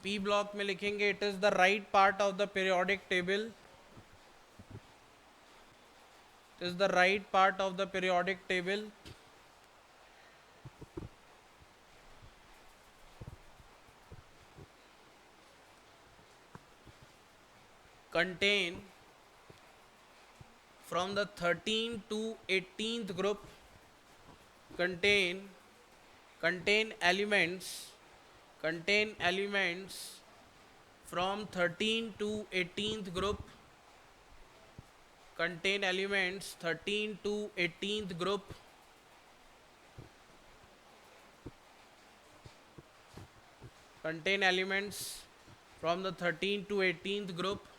P block में लिखेंगे it is the right part of the periodic table, it is the right part of the periodic table contain from the 13th to 18th group, contain elements from 13th to 18th group, contain elements 13 to 18th group, contain elements from the 13th to 18th group.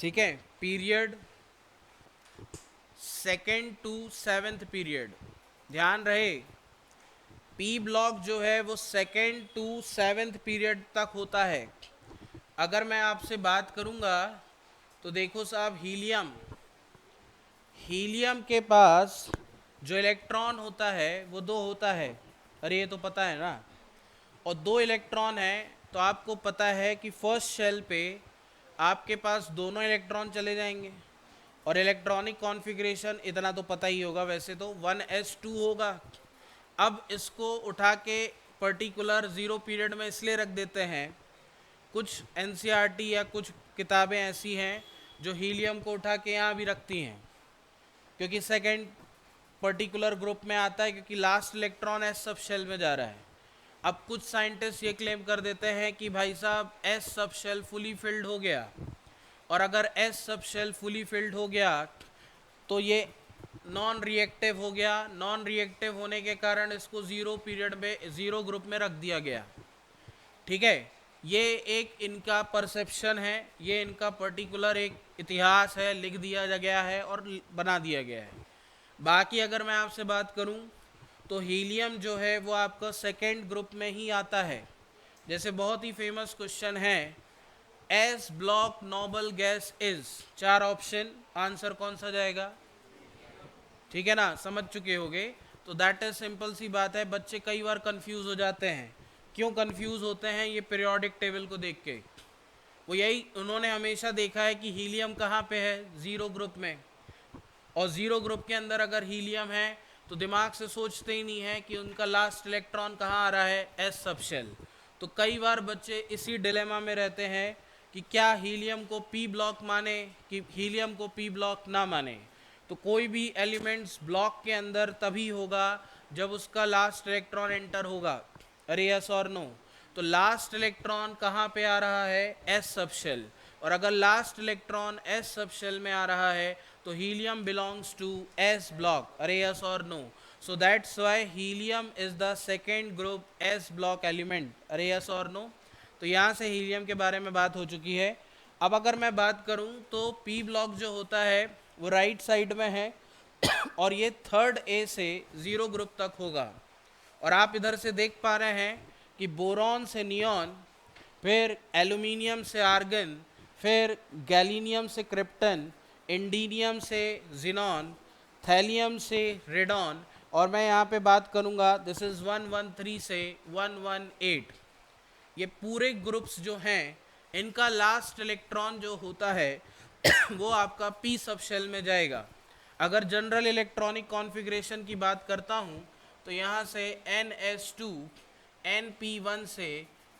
ठीक है, period second to seventh period, ध्यान रहे P block जो है वो second to seventh period तक होता है। अगर मैं आपसे बात करूंगा तो देखो साहब, हीलियम के पास जो इलेक्ट्रॉन होता है वो दो होता है, अरे ये तो पता है ना, और दो इलेक्ट्रॉन है, तो आपको पता है कि फर्स्ट शेल पे आपके पास दोनों इलेक्ट्रॉन चले जाएंगे, और इलेक्ट्रॉनिक कॉन्फ़िगरेशन इतना तो पता ही होगा वैसे तो 1s2 होगा। अब इसको उठा के पर्टिकुलर ज़ीरो पीरियड में इसलिए रख देते हैं, कुछ एनसीईआरटी या कुछ किताबें ऐसी हैं जो हीलियम को उठा के यहाँ भी रखती हैं, क्योंकि सेकेंड पर्टिकुलर ग्रुप में आता है, क्योंकि last electron S sub shell में जा रहा है। अब कुछ साइंटिस्ट ये क्लेम कर देते हैं कि भाई साहब S sub shell fully filled हो गया, और अगर S sub shell fully filled हो गया तो ये नॉन रिएक्टिव हो गया, नॉन रिएक्टिव होने के कारण इसको ज़ीरो पीरियड में ज़ीरो ग्रुप में रख दिया गया। ठीक है, ये एक इनका परसेप्शन है, ये इनका पर्टिकुलर एक इतिहास है, लिख दिया गया है और बना दिया गया है। बाकी अगर मैं आपसे बात करूं तो हीलियम जो है वो आपका सेकेंड ग्रुप में ही आता है। जैसे बहुत ही फेमस क्वेश्चन है, S block noble gas is, चार ऑप्शन, आंसर कौन सा जाएगा? ठीक है ना, समझ चुके होगे। तो दैट इज सिंपल सी बात है, बच्चे कई बार कंफ्यूज हो जाते हैं। क्यों कंफ्यूज होते हैं? ये पीरियोडिक टेबल को देख के, वो यही उन्होंने हमेशा देखा है कि हीलियम कहाँ पे है, ज़ीरो ग्रुप में, और ज़ीरो ग्रुप के अंदर अगर हीलियम है तो दिमाग से सोचते ही नहीं है कि उनका लास्ट इलेक्ट्रॉन कहाँ आ रहा है, एस सब शेल। तो कई बार बच्चे इसी डिलेमा में रहते हैं कि क्या हीलियम को पी ब्लॉक माने कि हीलियम को पी ब्लॉक ना माने। तो कोई भी एलिमेंट्स ब्लॉक के अंदर तभी होगा जब उसका लास्ट इलेक्ट्रॉन एंटर होगा, अरे यस और नो। तो लास्ट इलेक्ट्रॉन कहाँ पे आ रहा है, एस सब शेल, और अगर last electron S sub shell में आ रहा है तो helium belongs to S block, अरे यस और no. So that's why helium is the second group S block element, अरे यस और नो। तो यहाँ से हीलियम के बारे में बात हो चुकी है। अब अगर मैं बात करूँ तो पी ब्लॉक जो होता है वो राइट साइड में है और ये थर्ड ए से ज़ीरो ग्रुप तक होगा। और आप इधर से देख पा रहे हैं कि बोरॉन से नियॉन, फिर एल्यूमिनियम से आर्गन, फिर गैलीनियम से क्रिप्टन, इंडीनियम से जिनॉन, थैलियम से रेडॉन, और मैं यहाँ पे बात करूँगा दिस इज़ 113 से 118। ये पूरे ग्रुप्स जो हैं इनका लास्ट इलेक्ट्रॉन जो होता है वो आपका पी सब शेल में जाएगा। अगर जनरल इलेक्ट्रॉनिक कॉन्फ़िगरेशन की बात करता हूँ तो यहाँ से NS2 NP1 से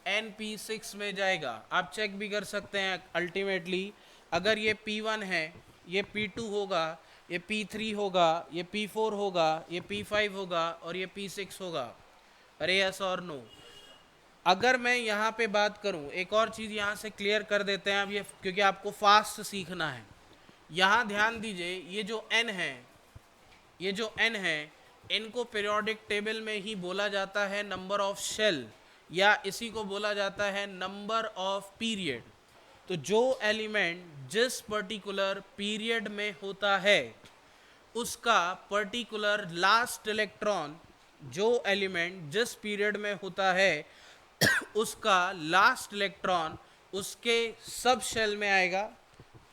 NP6 में जाएगा। आप चेक भी कर सकते हैं अल्टीमेटली, अगर ये P1 है, ये P2 होगा, ये P3 होगा, ये P4 होगा, ये P5 होगा और ये P6 होगा, अरे यस और नो। अगर मैं यहाँ पे बात करूँ, एक और चीज़ यहाँ से क्लियर कर देते हैं अब ये, क्योंकि आपको फास्ट सीखना है। यहाँ ध्यान दीजिए, ये जो n है, ये जो n है, इनको पीरियोडिक टेबल में ही बोला जाता है नंबर ऑफ शेल, या इसी को बोला जाता है नंबर ऑफ पीरियड। तो जो एलिमेंट जिस पर्टिकुलर पीरियड में होता है उसका पर्टिकुलर लास्ट इलेक्ट्रॉन, जो एलिमेंट जिस पीरियड में होता है उसका लास्ट इलेक्ट्रॉन उसके सब शेल में आएगा,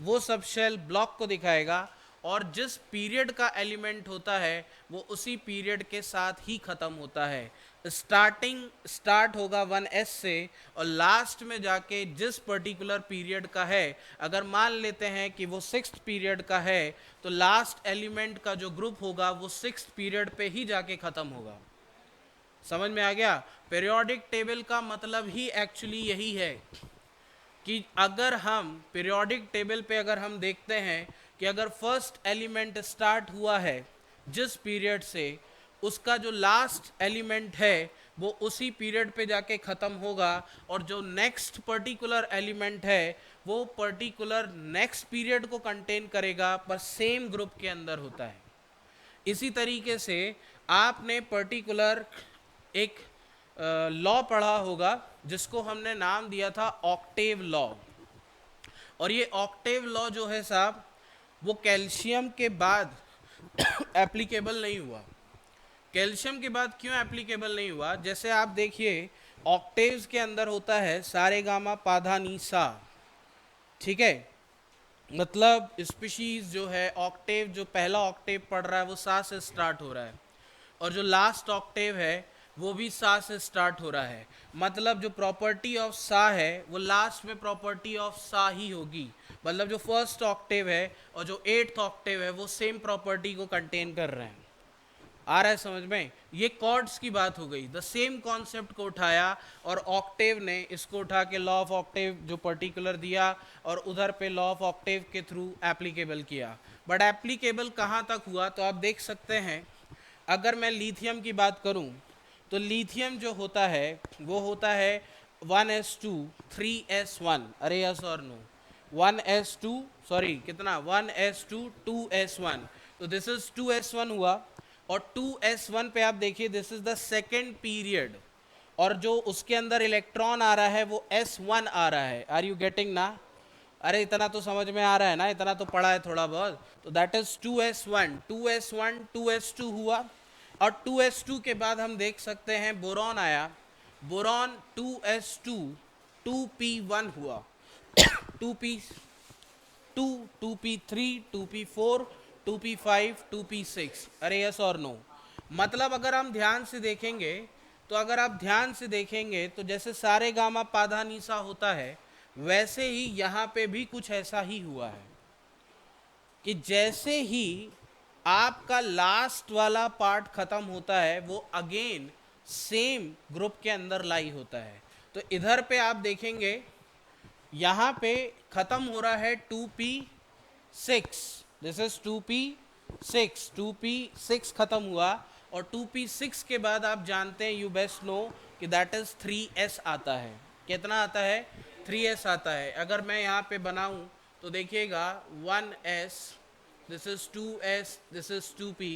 वो सब शेल ब्लॉक को दिखाएगा, और जिस पीरियड का एलिमेंट होता है वो उसी पीरियड के साथ ही ख़त्म होता है। स्टार्ट होगा 1s से और लास्ट में जाके जिस पर्टिकुलर पीरियड का है, अगर मान लेते हैं कि वो 6th पीरियड का है तो लास्ट एलिमेंट का जो ग्रुप होगा वो 6th पीरियड पे ही जाके ख़त्म होगा। समझ में आ गया? पीरियोडिक टेबल का मतलब ही एक्चुअली यही है कि अगर हम पीरियोडिक टेबल पे अगर हम देखते हैं कि अगर फर्स्ट एलिमेंट स्टार्ट हुआ है जिस पीरियड से, उसका जो लास्ट एलिमेंट है वो उसी पीरियड पे जाके ख़त्म होगा, और जो नेक्स्ट पर्टिकुलर एलिमेंट है वो पर्टिकुलर नेक्स्ट पीरियड को कंटेन करेगा पर सेम ग्रुप के अंदर होता है। इसी तरीके से आपने पर्टिकुलर एक लॉ पढ़ा होगा जिसको हमने नाम दिया था ऑक्टेव लॉ। और ये ऑक्टेव लॉ जो है साहब वो कैल्शियम के बाद एप्लीकेबल नहीं हुआ। कैल्शियम के बाद क्यों एप्लीकेबल नहीं हुआ? जैसे आप देखिए ऑक्टेव्स के अंदर होता है सारे गामा पाधा नी सा, ठीक है, मतलब स्पीशीज जो है ऑक्टेव, जो पहला ऑक्टेव पढ़ रहा है वो सा से स्टार्ट हो रहा है और जो लास्ट ऑक्टेव है वो भी सा से स्टार्ट हो रहा है। मतलब जो प्रॉपर्टी ऑफ सा है वो लास्ट में प्रॉपर्टी ऑफ सा ही होगी। मतलब जो फर्स्ट ऑक्टेव है और जो 8th ऑक्टेव है वो सेम प्रॉपर्टी को कंटेन कर रहे हैं। आ रहा है समझ में? ये कॉर्ड्स की बात हो गई। द सेम कॉन्सेप्ट को उठाया और ऑक्टेव ने इसको उठा के लॉ ऑफ ऑक्टेव जो पर्टिकुलर दिया और उधर पे लॉ ऑफ ऑक्टेव के थ्रू एप्लीकेबल किया। बट एप्लीकेबल कहाँ तक हुआ? तो आप देख सकते हैं, अगर मैं लिथियम की बात करूं तो लिथियम जो होता है वो होता है 1s2 3s1। अरे यस और नो? 1s2 सॉरी कितना 1s2 2s1, तो दिस इज 2s1 हुआ। और 2s1 पे आप देखिए this is the second period, और जो उसके अंदर इलेक्ट्रॉन आ रहा है वो s1 आ रहा है। आर यू गेटिंग ना? अरे इतना तो समझ में आ रहा है ना, इतना तो पढ़ा है थोड़ा बहुत। तो that is 2s1 2s1 2s2 हुआ। और 2s2 के बाद हम देख सकते हैं बोरॉन आया, बोरॉन 2s2 2p1 हुआ 2p2 2p3 2p4 2p5 2p6। अरे यस और नो? मतलब अगर हम ध्यान से देखेंगे तो अगर आप ध्यान से देखेंगे तो जैसे सारे गामा पाधा नीसा होता है वैसे ही यहाँ पे भी कुछ ऐसा ही हुआ है कि जैसे ही आपका लास्ट वाला पार्ट खत्म होता है वो अगेन सेम ग्रुप के अंदर लाई होता है। तो इधर पे आप देखेंगे यहाँ पे खत्म हो रहा है 2p6, this is 2p6, 2p6 खत्म हुआ। और 2p6 के बाद आप जानते हैं, यू बेस्ट नो कि दैट इज 3s आता है। कितना आता है? 3s आता है। अगर मैं यहाँ पे बनाऊं तो देखिएगा 1s, this is 2s, this is 2p,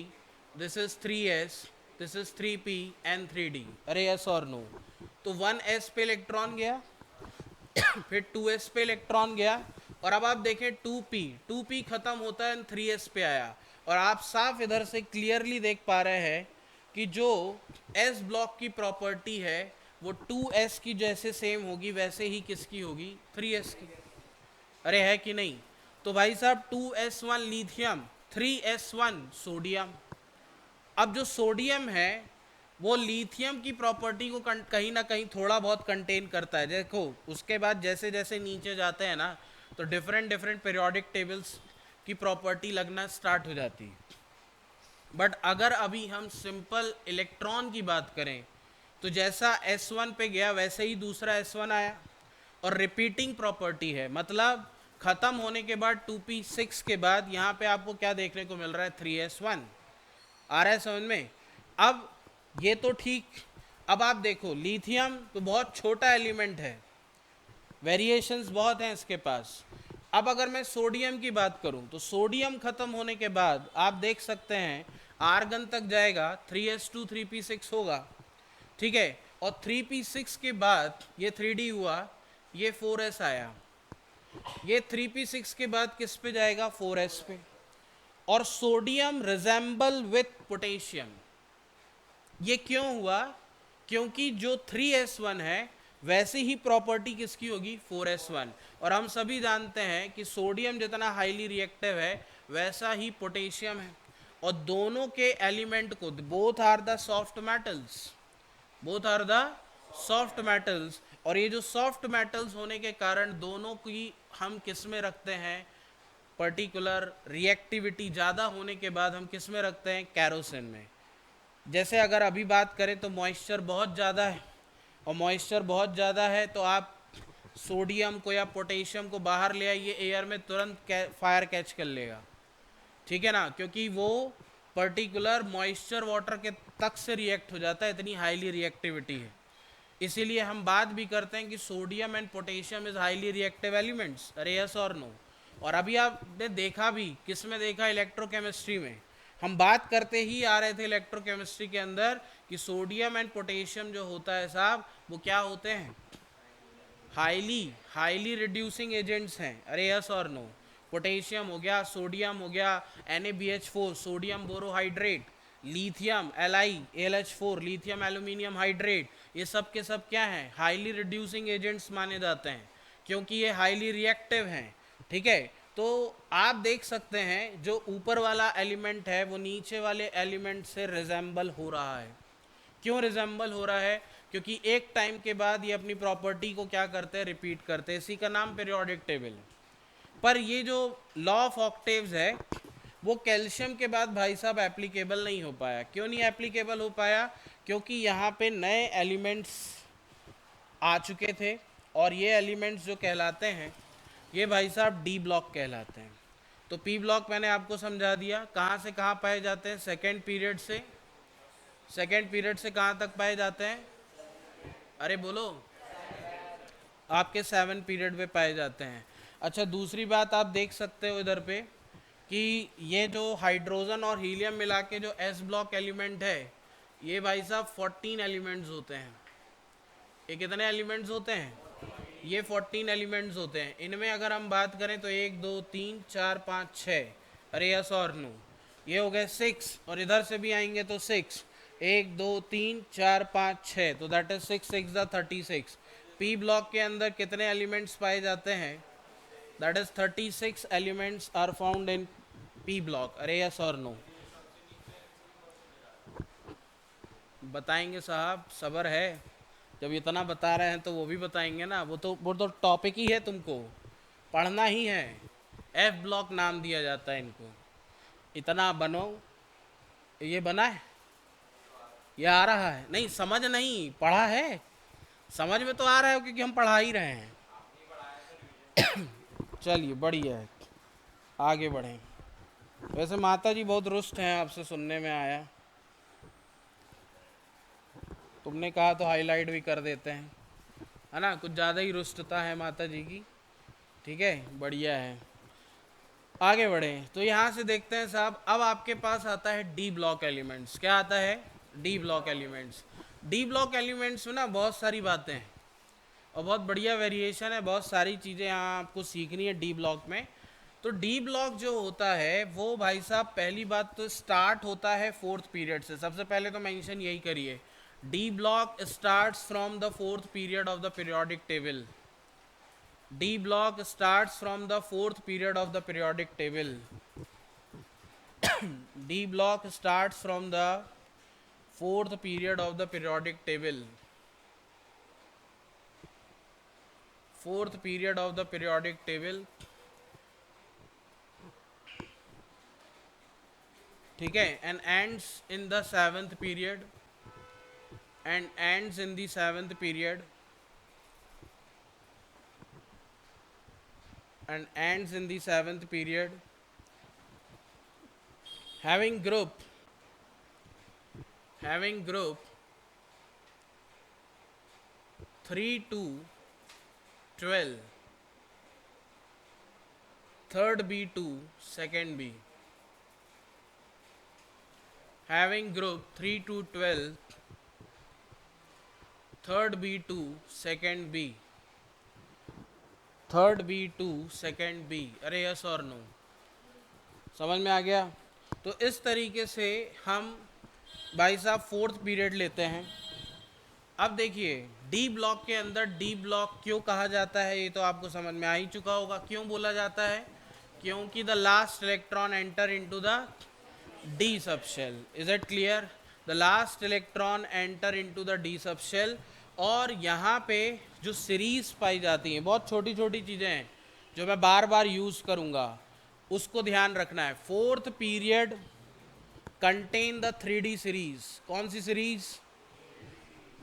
this is 3s, this is 3p and 3d। अरे यस और नो? तो 1s पे इलेक्ट्रॉन गया फिर 2s पे इलेक्ट्रॉन गया, और अब आप देखें 2p खत्म होता है 3s पे आया। और आप साफ इधर से क्लियरली देख पा रहे हैं कि जो s ब्लॉक की प्रॉपर्टी है वो 2s की जैसे सेम होगी वैसे ही किसकी होगी? 3s की। अरे है कि नहीं? तो भाई साहब 2s1 लिथियम, 3s1 सोडियम। अब जो सोडियम है वो लिथियम की प्रॉपर्टी को कहीं ना कहीं थोड़ा बहुत कंटेन करता है। देखो उसके बाद जैसे जैसे नीचे जाते हैं ना तो डिफरेंट डिफरेंट पीरियोडिक टेबल्स की प्रॉपर्टी लगना स्टार्ट हो जाती है। बट अगर अभी हम सिंपल इलेक्ट्रॉन की बात करें तो जैसा s1 पे गया वैसे ही दूसरा s1 आया, और रिपीटिंग प्रॉपर्टी है। मतलब खत्म होने के बाद 2p6 के बाद यहाँ पे आपको क्या देखने को मिल रहा है? 3s1। आ रहा है समझ में? अब ये तो ठीक। अब आप देखो लिथियम तो बहुत छोटा एलिमेंट है, वेरिएशंस बहुत हैं इसके पास। अब अगर मैं सोडियम की बात करूं तो सोडियम खत्म होने के बाद आप देख सकते हैं आर्गन तक जाएगा, 3s2 3p6 होगा, ठीक है। और 3p6 के बाद ये 3d हुआ, ये 4s आया। ये 3p6 के बाद किस पे जाएगा? 4s पे। और सोडियम रिजेंबल विथ पोटेशियम, ये क्यों हुआ? क्योंकि जो 3s1 है वैसे ही प्रॉपर्टी किसकी होगी? 4s1। और हम सभी जानते हैं कि सोडियम जितना हाईली रिएक्टिव है वैसा ही पोटेशियम है। और दोनों के एलिमेंट को, both are the soft metals, both are the soft metals, और ये जो सॉफ्ट मेटल्स होने के कारण दोनों की हम किस में रखते हैं, पर्टिकुलर रिएक्टिविटी ज़्यादा होने के बाद हम किस में रखते हैं, कैरोसिन में। जैसे अगर अभी बात करें तो मॉइस्चर बहुत ज़्यादा है, और मॉइस्चर बहुत ज़्यादा है तो आप सोडियम को या पोटेशियम को बाहर ले आइए, एयर में तुरंत फायर कैच कर लेगा, ठीक है ना, क्योंकि वो पर्टिकुलर मॉइस्चर वाटर के तक से रिएक्ट हो जाता है, इतनी हाईली रिएक्टिविटी है। इसीलिए हम बात भी करते हैं कि sodium and potassium is highly reactive elements. अरे यस और नो? और अभी आपने देखा भी, किस में देखा, इलेक्ट्रोकेमिस्ट्री में। हम बात करते ही आ रहे थे इलेक्ट्रोकेमिस्ट्री के अंदर कि सोडियम एंड पोटेशियम जो होता है साहब, वो क्या होते हैं, हाईली रिड्यूसिंग एजेंट्स हैं। अरे यस और नो? पोटेशियम हो गया, सोडियम हो गया, NaBH4 sodium borohydrate, lithium LiAlH4 lithium aluminium hydrate, ये सब के सब क्या हैं, हाईली रिड्यूसिंग एजेंट्स माने जाते हैं, क्योंकि ये हाईली रिएक्टिव हैं, ठीक है। तो आप देख सकते हैं जो ऊपर वाला एलिमेंट है वो नीचे वाले एलिमेंट से रिजेंबल हो रहा है। क्यों रिजेंबल हो रहा है? क्योंकि एक टाइम के बाद ये अपनी प्रॉपर्टी को क्या करते हैं, रिपीट करते हैं। इसी का नाम पीरियोडिक टेबल है। पर ये जो लॉ ऑफ ऑक्टेव्स है वो कैल्शियम के बाद भाई साहब एप्लीकेबल नहीं हो पाया। क्यों नहीं एप्लीकेबल हो पाया? क्योंकि यहाँ पे नए एलिमेंट्स आ चुके थे, और ये एलिमेंट्स जो कहलाते हैं ये भाई साहब डी ब्लॉक कहलाते हैं। तो पी ब्लॉक मैंने आपको समझा दिया, कहाँ से कहाँ पाए जाते हैं, सेकेंड पीरियड से कहाँ तक पाए जाते हैं, अरे बोलो, आपके 7 पीरियड पे पाए जाते हैं। अच्छा, दूसरी बात आप देख सकते हो इधर पे कि ये जो हाइड्रोजन और हीलियम मिला के जो एस ब्लॉक एलिमेंट है, ये भाई साहब 14 एलिमेंट्स होते हैं। ये कितने एलिमेंट्स होते हैं? ये 14 एलिमेंट्स होते हैं। इनमें अगर हम बात करें तो 1 2 3 4 5 6, अरे यस और नो, ये हो गए 6, और इधर से भी आएंगे तो 6, 1 2 3 4 5 6, तो दैट इज 6 6 36। पी ब्लॉक के अंदर कितने एलिमेंट्स पाए जाते हैं? That is 36 elements are found in P block. अरे यस और नो? बताएंगे साहब, सब्र है, जब इतना बता रहे हैं तो वो भी बताएंगे ना। वो तो टॉपिक ही है, तुमको पढ़ना ही है। एफ ब्लॉक नाम दिया जाता है इनको। इतना बनो, ये बना है, ये आ रहा है, नहीं समझ नहीं, पढ़ा है, समझ में तो आ रहा है क्योंकि हम पढ़ा ही रहे हैं। चलिए बढ़िया है, आगे बढ़ें। वैसे माता जी बहुत रुष्ट हैं, आपसे सुनने में आया, तुमने कहा तो हाईलाइट भी कर देते हैं, है ना, कुछ ज़्यादा ही रुष्टता है माता जी की, ठीक है, बढ़िया है। आगे बढ़ें तो यहाँ से देखते हैं साहब, अब आपके पास आता है डी ब्लॉक एलिमेंट्स। क्या आता है? D block elements. D block elements में ना बहुत सारी बातें हैं और बहुत बढ़िया वेरिएशन है, बहुत सारी चीज़ें यहाँ आपको सीखनी है डी ब्लॉक में। तो डी ब्लॉक जो होता है वो भाई साहब, पहली बात तो स्टार्ट होता है 4th पीरियड से। सबसे पहले तो मेंशन यही करिए, D block starts from the 4th period of the periodic table. D block starts from the 4th period of the periodic table. D block starts from the 4th period of the periodic table. 4th period of the periodic table. ठीक है, and ends in the 7th period. And ends in the 7th period. And ends in the 7th period, having group 3 to 12, third B to second B, having group 3 to 12, third B to second B, third B to second B. अरे yes और no? समझ में आ गया? तो इस तरीके से हम भाई साहब 4th पीरियड लेते हैं। अब देखिए, डी ब्लॉक के अंदर डी ब्लॉक क्यों कहा जाता है ये तो आपको समझ में आ ही चुका होगा। क्यों बोला जाता है? क्योंकि the last electron enter into the D sub shell. Is it clear? The last electron enter into the D sub shell. और यहाँ पे जो सीरीज पाई जाती हैं, बहुत छोटी छोटी चीज़ें हैं जो मैं बार बार यूज़ करूँगा, उसको ध्यान रखना है. Fourth period contain the 3D series. कौन सी सीरीज?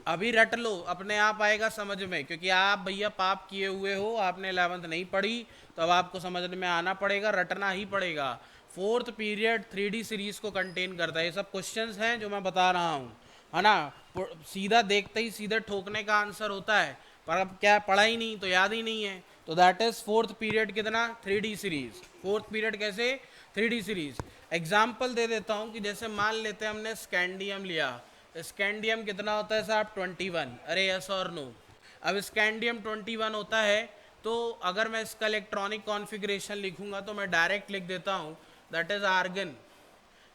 अभी रट लो, अपने आप आएगा समझ में, क्योंकि आप भैया पाप किए हुए हो, आपने 11th नहीं पढ़ी, तो अब आपको समझने में आना पड़ेगा, रटना ही पड़ेगा. फोर्थ पीरियड 3D सीरीज को कंटेन करता है. ये सब क्वेश्चंस हैं जो मैं बता रहा हूँ, है ना. सीधा देखते ही सीधे ठोकने का आंसर होता है, पर अब क्या पढ़ा ही नहीं तो याद ही नहीं है. तो दैट इज फोर्थ पीरियड कितना? 3D series. फोर्थ पीरियड कैसे? 3D series. एग्जाम्पल दे देता हूँ कि जैसे मान लेते हैं हमने स्कैंडियम लिया. स्कैंडियम कितना होता है साहब? 21. अरे यस और नो? अब स्कैंडियम 21 होता है, तो अगर मैं इसका इलेक्ट्रॉनिक कॉन्फ़िगरेशन लिखूंगा तो मैं डायरेक्ट लिख देता हूँ, दैट इज आर्गन.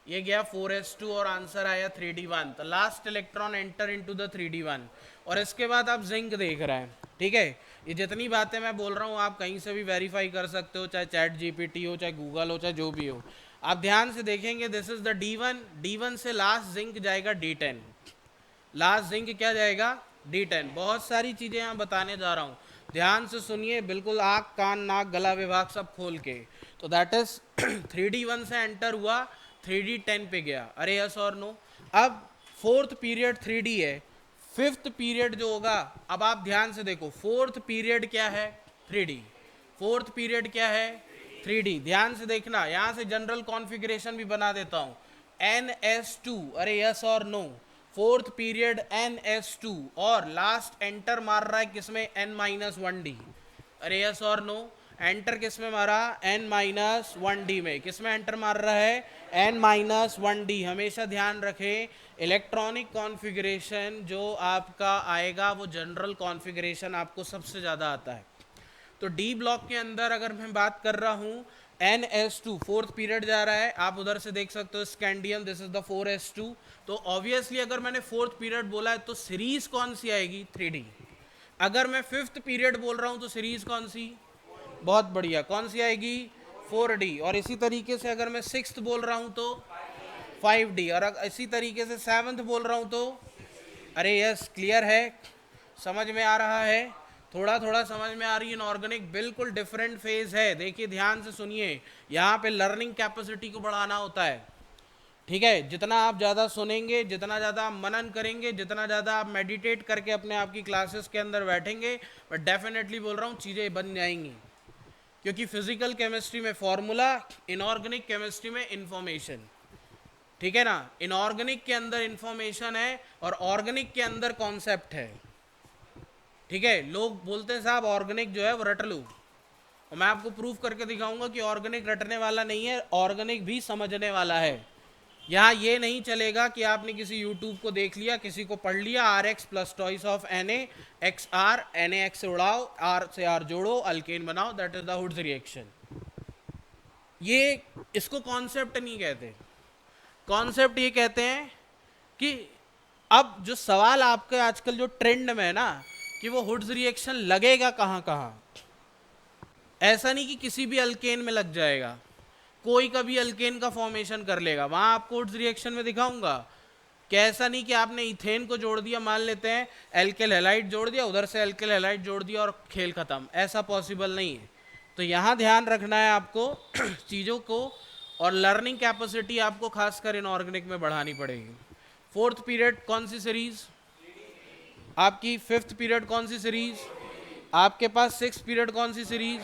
ये गया 4s2 और आंसर आया 3d1. तो last electron enter into the 3d1. और इसके बाद आप जिंक देख रहे हैं. ठीक है, ये जितनी बातें मैं बोल रहा हूँ आप कहीं से भी वेरीफाई कर सकते हो, चाहे चैट जीपीटी हो, चाहे गूगल हो, चाहे जो भी हो. आप ध्यान से देखेंगे, this is the D1. D1 से लास्ट जिंक जाएगा D10. लास्ट जिंक क्या जाएगा? D10. बहुत सारी चीज़ें यहाँ बताने जा रहा हूँ, ध्यान से सुनिए, बिल्कुल आँख कान नाक गला विभाग सब खोल के. तो दैट इज 3D1 से एंटर हुआ, 3D10 पे गया. अरे यस और नो? अब फोर्थ पीरियड 3D है, फिफ्थ पीरियड जो होगा, अब आप ध्यान से देखो, फोर्थ पीरियड क्या है? 3D. फोर्थ पीरियड क्या है? 3D. ध्यान से देखना, यहाँ से जनरल कॉन्फ़िगरेशन भी बना देता हूँ. NS2. अरे यस और नो? फोर्थ पीरियड NS2 और लास्ट एंटर मार रहा है किसमें? N-1D. अरे यस और नो? एंटर किस में मारा? N-1D में. किस में एंटर मार रहा है? N-1D. हमेशा ध्यान रखें, इलेक्ट्रॉनिक कॉन्फ़िगरेशन जो आपका आएगा वो जनरल कॉन्फ़िगरेशन आपको सबसे ज़्यादा आता है. तो डी ब्लॉक के अंदर अगर मैं बात कर रहा हूँ, NS2 फोर्थ पीरियड जा रहा है, आप उधर से देख सकते हो scandium, this is the 4s2. तो ऑब्वियसली अगर मैंने फोर्थ पीरियड बोला है तो सीरीज कौन सी आएगी? 3D. अगर मैं फिफ्थ पीरियड बोल रहा हूँ तो सीरीज कौन सी? बहुत बढ़िया, कौन सी आएगी? 4D. और इसी तरीके से अगर मैं सिक्स्थ बोल रहा हूँ तो 5D. और इसी तरीके से सेवन्थ बोल रहा हूँ तो, अरे यस, क्लियर है, समझ में आ रहा है, थोड़ा थोड़ा समझ में आ रही है. इनऑर्गेनिक बिल्कुल डिफरेंट फेज है. देखिए ध्यान से सुनिए, यहाँ पे लर्निंग कैपेसिटी को बढ़ाना होता है. ठीक है, जितना आप ज़्यादा सुनेंगे, जितना ज़्यादा आप मनन करेंगे, जितना ज़्यादा आप मेडिटेट करके अपने आप की क्लासेस के अंदर बैठेंगे, मैं डेफिनेटली बोल रहा हूँ चीज़ें बन जाएंगी. क्योंकि फिजिकल केमिस्ट्री में फॉर्मूला, इनऑर्गेनिक केमिस्ट्री में इंफॉर्मेशन. ठीक है ना, इनऑर्गेनिक के अंदर इंफॉर्मेशन है और ऑर्गेनिक के अंदर कॉन्सेप्ट है. ठीक है, लोग बोलते हैं साहब ऑर्गेनिक जो है वो रट लूँ, और मैं आपको प्रूफ करके दिखाऊंगा कि ऑर्गेनिक रटने वाला नहीं है, ऑर्गेनिक भी समझने वाला है. यहाँ ये नहीं चलेगा कि आपने किसी यूट्यूब को देख लिया, किसी को पढ़ लिया, RX plus twice of NaXR, NaX से उड़ाओ, R से R जोड़ो, अल्केन बनाओ, that is the hoods reaction. ये इसको कॉन्सेप्ट नहीं कहते. कॉन्सेप्ट ये कहते हैं कि अब जो सवाल आपके आजकल जो ट्रेंड में है ना, कि वो हुड्स रिएक्शन लगेगा कहाँ कहाँ. ऐसा नहीं कि किसी भी अल्केन में लग जाएगा, कोई कभी अल्केन का फॉर्मेशन कर लेगा, वहाँ आपको हुड्स रिएक्शन में दिखाऊंगा. क्या ऐसा नहीं कि आपने इथेन को जोड़ दिया, मान लेते हैं एल्किल हैलाइड जोड़ दिया, उधर से एल्किल हैलाइड जोड़ दिया और खेल खत्म, ऐसा पॉसिबल नहीं है. तो यहाँ ध्यान रखना है आपको चीज़ों को, और लर्निंग कैपेसिटी आपको खासकर इनऑर्गेनिक में बढ़ानी पड़ेगी. फोर्थ पीरियड कौन सी सीरीज आपकी? फिफ्थ पीरियड कौन सी सीरीज आपके पास? सिक्स पीरियड कौन सी सीरीज?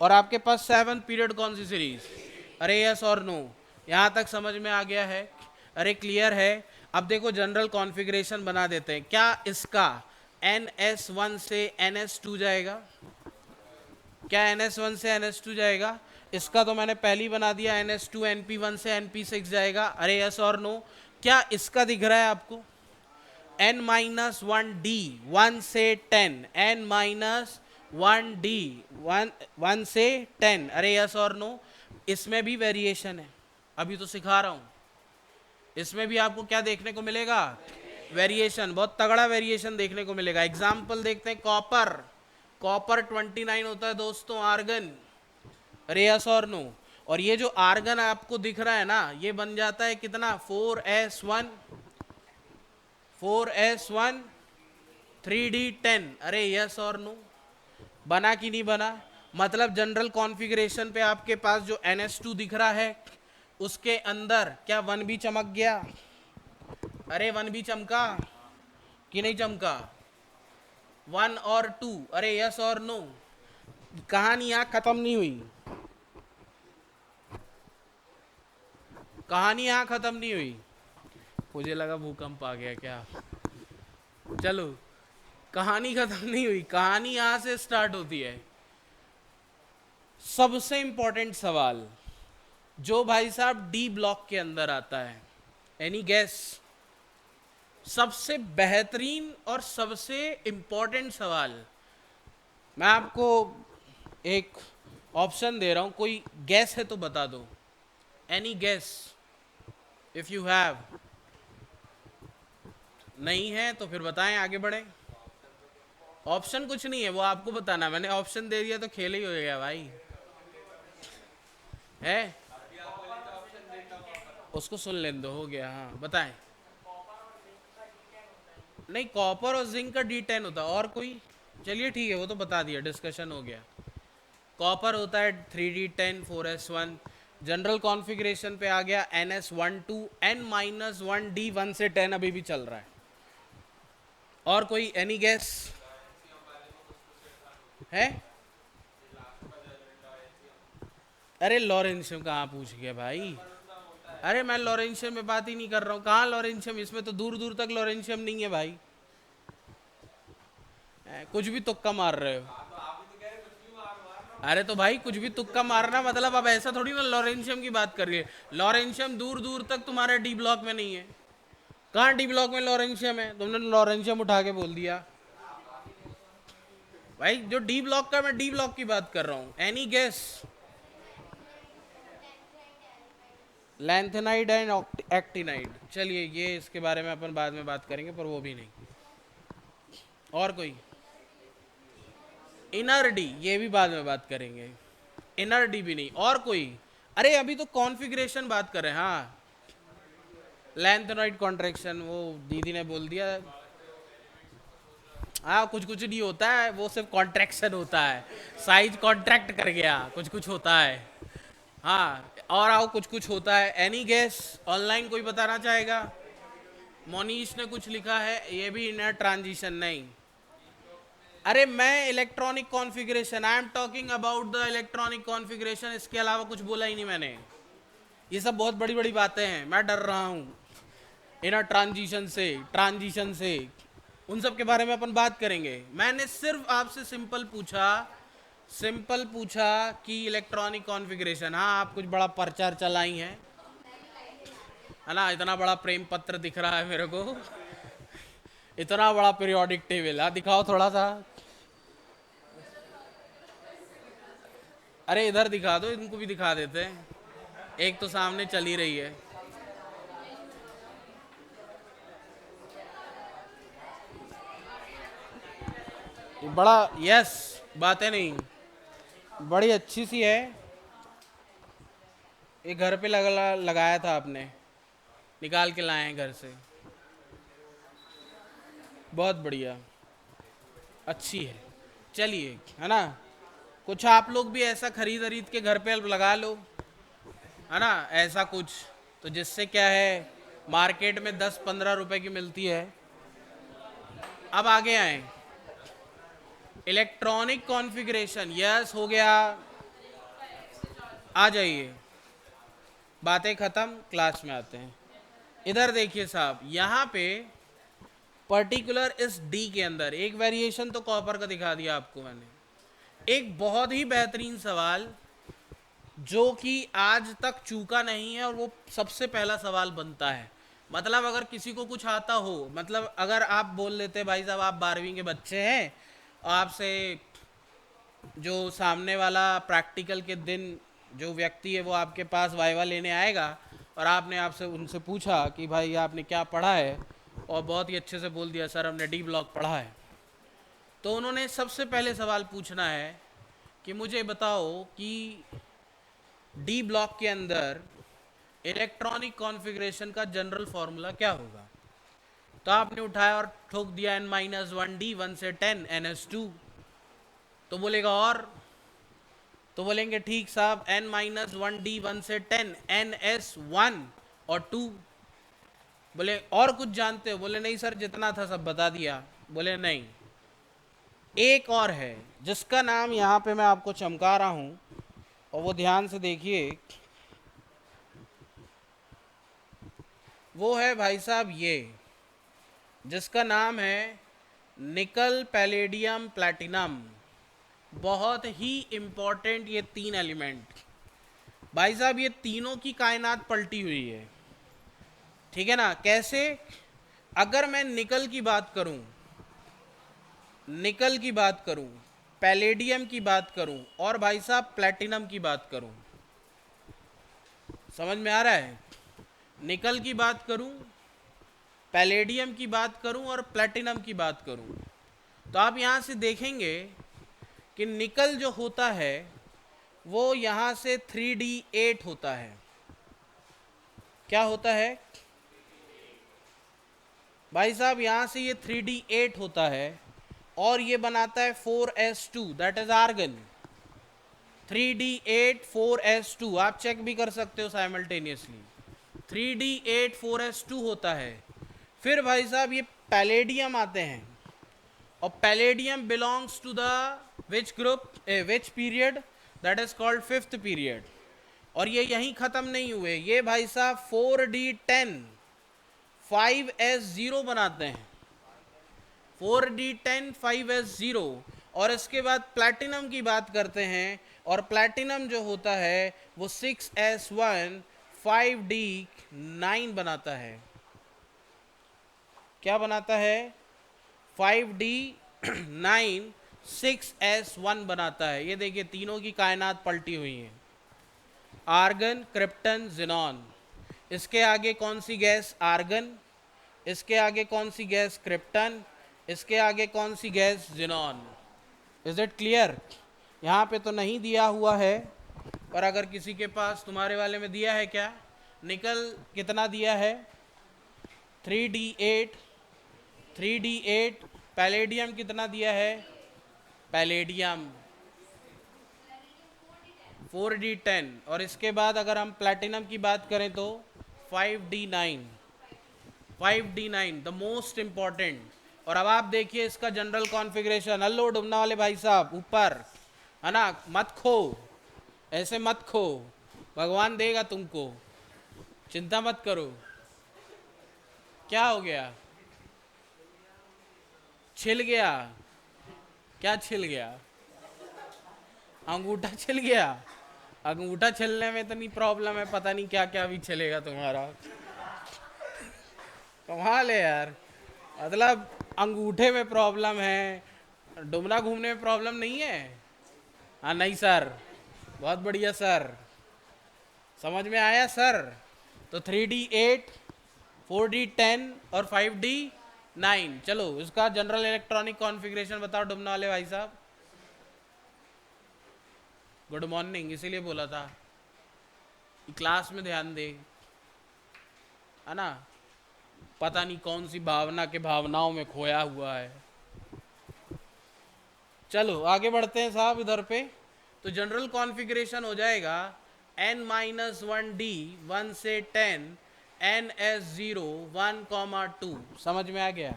और आपके पास सेवन्थ पीरियड कौन सी सीरीज? अरे यस और नो? यहाँ तक समझ में आ गया है? अरे क्लियर है? अब देखो जनरल कॉन्फ़िगरेशन बना देते हैं. क्या इसका NS1 से NS2 जाएगा? क्या NS1 से NS2 जाएगा? इसका तो मैंने पहले ही बना दिया, NS2 NP1 से NP6 जाएगा. अरे यस और नो? क्या इसका दिख रहा है आपको? N-1D 1 से 10, N-1D 1 से 10. अरे यस और नो? इसमें भी वेरिएशन है, अभी तो सिखा रहा हूँ. इसमें भी आपको क्या देखने को मिलेगा? वेरिएशन, बहुत तगड़ा वेरिएशन देखने को मिलेगा. एग्जाम्पल देखते हैं. कॉपर 29 होता है दोस्तों, आर्गन. अरे यस और नो। और ये जो आर्गन आपको दिख रहा है ना, ये बन जाता है कितना, 4s1, 4s1 3d10। अरे यस और नो, बना कि नहीं बना? मतलब जनरल कॉन्फ़िगरेशन पे आपके पास जो NS2 दिख रहा है, उसके अंदर क्या 1 भी चमक गया? अरे 1 भी चमका कि नहीं चमका? 1 और 2, अरे यस और नो? कहानी यहाँ खत्म नहीं हुई, कहानी यहाँ खत्म नहीं हुई। मुझे लगा भूकंप आ गया क्या। चलो, कहानी खत्म नहीं हुई, कहानी यहाँ से स्टार्ट होती है। सबसे इंपॉर्टेंट सवाल जो भाई साहब डी ब्लॉक के अंदर आता है, एनी गेस? सबसे बेहतरीन और सबसे इंपॉर्टेंट सवाल। मैं आपको एक ऑप्शन दे रहा हूं, कोई गैस है तो बता दो। Any gas if you have? नहीं है तो फिर बताएं, आगे बढ़े। ऑप्शन कुछ नहीं है, वो आपको बताना। मैंने ऑप्शन दे दिया तो खेल ही हो गया भाई, है? उसको सुन लेने दो, हो गया। हाँ बताएं। नहीं, कॉपर और जिंक का D10 होता है, और कोई? चलिए ठीक है, वो तो बता दिया, डिस्कशन हो गया। कॉपर होता है 3d10 4s1। जनरल कॉन्फ़िगरेशन पे आ गया NS12 N-1 से 10 अभी भी चल रहा है। और कोई एनी गैस है? अरे लॉरेंशियम कहाँ पूछ गया भाई? अरे मैं लॉरेंशियम में बात ही नहीं कर रहा हूँ, कहाँ लॉरेंशियम? इसमें तो दूर दूर तक लॉरेंशियम नहीं है भाई। कुछ भी तुक्का मार रहे हो। अरे तो भाई कुछ भी तुक्का मारना मतलब अब ऐसा थोड़ी ना लॉरेंशियम की बात कर रही है। लॉरेंशियम दूर दूर तक तुम्हारे डी ब्लॉक में नहीं है। कहाँ डी ब्लॉक में लॉरेंशियम है? तुमने लॉरेंशियम उठा के बोल दिया भाई। जो डी ब्लॉक का, मैं डी ब्लॉक की बात कर रहा हूँ। Any guess? Lanthanide and actinide. चलिए ये इसके बारे में अपन बाद में बात करेंगे, पर वो भी नहीं। और कोई? इनर डी, ये भी बाद में बात करेंगे। इनर डी भी नहीं। और कोई? अरे अभी तो कॉन्फ़िगरेशन बात कर रहे हैं। हाँ, लैंथेनॉइड कॉन्ट्रैक्शन, वो दीदी ने बोल दिया। हाँ, कुछ कुछ नहीं होता है, वो सिर्फ कॉन्ट्रैक्शन होता है। साइज कॉन्ट्रैक्ट कर गया, कुछ कुछ होता है। हाँ, और आओ, कुछ कुछ होता है। Any guess? ऑनलाइन कोई बताना चाहेगा? मोनीश ने कुछ लिखा है, ये भी इनर ट्रांजिशन नहीं। अरे मैं electronic configuration, I am talking about the electronic configuration, इसके अलावा कुछ बोला ही नहीं मैंने। ये सब बहुत बड़ी बड़ी बातें हैं, मैं डर रहा हूँ इनर ट्रांजिशन से उन सब के बारे में अपन बात करेंगे। मैंने सिर्फ आपसे सिंपल पूछा कि इलेक्ट्रॉनिक कॉन्फ़िगरेशन। हाँ, आप कुछ बड़ा प्रचार चलाई हैं, है ना? इतना बड़ा प्रेम पत्र दिख रहा है मेरे को, इतना बड़ा पीरियोडिक टेबल। हाँ दिखाओ थोड़ा सा। अरे इधर दिखा दो, इनको भी दिखा देते हैं, एक तो सामने चल ही रही है। ये बड़ा, यस, बातें नहीं, बड़ी अच्छी सी है। ये घर पे लगाया था आपने, निकाल के लाए हैं घर से। बहुत बढ़िया, अच्छी है। चलिए, है ना? कुछ आप लोग भी ऐसा खरीद के घर पे लगा लो, है ना? ऐसा कुछ तो जिससे क्या है, मार्केट में 10-15 रुपए की मिलती है। अब आगे आए, इलेक्ट्रॉनिक कॉन्फ़िगरेशन। यस, हो गया, आ जाइए, बातें ख़त्म, क्लास में आते हैं। इधर देखिए साहब, यहाँ पे पर्टिकुलर इस डी के अंदर एक वेरिएशन तो कॉपर का दिखा दिया आपको मैंने। एक बहुत ही बेहतरीन सवाल जो कि आज तक चूका नहीं है, और वो सबसे पहला सवाल बनता है। मतलब अगर किसी को कुछ आता हो, मतलब अगर आप बोल लेते भाई साहब आप 12वीं के बच्चे हैं, और आपसे जो सामने वाला प्रैक्टिकल के दिन जो व्यक्ति है वो आपके पास वाइवा लेने आएगा, और आपने आपसे उनसे पूछा कि भाई आपने क्या पढ़ा है, और बहुत ही अच्छे से बोल दिया सर हमने डी ब्लॉक पढ़ा है, तो उन्होंने सबसे पहले सवाल पूछना है कि मुझे बताओ कि डी ब्लॉक के अंदर इलेक्ट्रॉनिक कॉन्फ़िगरेशन का जनरल फॉर्मूला क्या होगा? तो आपने उठाया और ठोक दिया n-1d 1 से 10 ns2। तो बोलेगा और, तो बोलेंगे ठीक साहब n-1d 1 से 10 ns1 और 2। बोले और कुछ जानते हो? बोले नहीं सर जितना था सब बता दिया। बोले नहीं, एक और है जिसका नाम यहाँ पे मैं आपको चमका रहा हूँ, और वो ध्यान से देखिए। वो है भाई साहब ये, जिसका नाम है निकल पैलेडियम प्लैटिनम। बहुत ही इम्पोर्टेंट ये तीन एलिमेंट भाई साहब, ये तीनों की कायनात पलटी हुई है। ठीक है ना? कैसे? अगर मैं निकल की बात करूं, निकल की बात करूं, पैलेडियम की बात करूं और भाई साहब प्लैटिनम की बात करूं, समझ में आ रहा है? निकल की बात करूं, पैलेडियम की बात करूं और प्लैटिनम की बात करूं, तो आप यहां से देखेंगे कि निकल जो होता है वो यहां से 3d8 होता है। क्या होता है भाई साहब? यहां से ये 3d8 होता है और ये बनाता है 4s2, that is argon. 3d8 4s2 आप चेक भी कर सकते हो साइमल्टेनियसली। 3d8 4s2 होता है। फिर भाई साहब ये पैलेडियम आते हैं, और palladium belongs to the which group, which period? That is called fifth period. और ये यहीं ख़त्म नहीं हुए, ये भाई साहब 4d10 5s0 बनाते हैं। 4d10 5s0। और इसके बाद प्लैटिनम की बात करते हैं, और प्लैटिनम जो होता है वो 6s1 5d9 बनाता है। क्या बनाता है? 5d9 6s1 बनाता है। ये देखिए तीनों की कायनात पलटी हुई है। Argon, krypton, xenon. इसके आगे कौन सी गैस? आर्गन। इसके आगे कौन सी गैस? क्रिप्टन। इसके आगे कौन सी gas? Xenon. Is it clear? यहाँ पे तो नहीं दिया हुआ है, पर अगर किसी के पास, तुम्हारे वाले में दिया है क्या? निकल कितना दिया है? 3d8। 3d8। पैलेडियम कितना दिया है? Palladium 4d10। और इसके बाद अगर हम प्लैटिनम की बात करें तो 5d9। 5d9 the most important. और अब आप देखिए इसका जनरल कॉन्फ़िगरेशन। हल्लो डुमना वाले भाई साहब, ऊपर है ना, मत खो, ऐसे मत खो, भगवान देगा तुमको, चिंता मत करो। क्या हो गया? छिल गया? क्या छिल गया? अंगूठा छिल गया? अंगूठा छिलने में तो नहीं प्रॉब्लम है, पता नहीं क्या क्या भी छिलेगा तुम्हारा। कमाल है यार, मतलब अंगूठे में प्रॉब्लम है, डुमना घूमने में प्रॉब्लम नहीं है? हाँ नहीं सर, बहुत बढ़िया सर, समझ में आया सर। तो 3d8 4d10 और 5d9। चलो इसका जनरल इलेक्ट्रॉनिक कॉन्फ़िगरेशन बताओ डुमना वाले भाई साहब। गुड मॉर्निंग, इसीलिए बोला था कि क्लास में ध्यान दे, है ना? पता नहीं कौन सी भावना के भावनाओं में खोया हुआ है। चलो आगे बढ़ते हैं साहब इधर पे। तो जनरल कॉन्फ़िगरेशन हो जाएगा n-1d 1 से 10 ns0 1, 2। समझ में आ गया?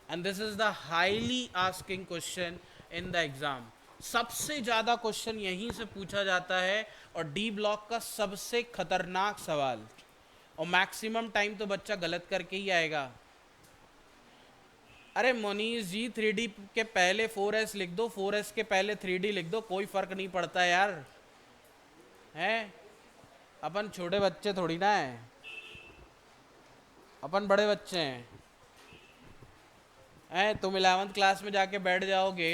And this is the highly asking question in the exam. सबसे ज़्यादा क्वेश्चन यहीं से पूछा जाता है, और डी ब्लॉक का सबसे खतरनाक सवाल। और मैक्सिमम टाइम तो बच्चा गलत करके ही आएगा। अरे मोनीश जी 3D के पहले 4S लिख दो, 4S के पहले 3D लिख दो, कोई फर्क नहीं पड़ता यार, हैं? अपन छोटे बच्चे थोड़ी ना है, अपन बड़े बच्चे हैं। तुम 11th क्लास में जाके बैठ जाओगे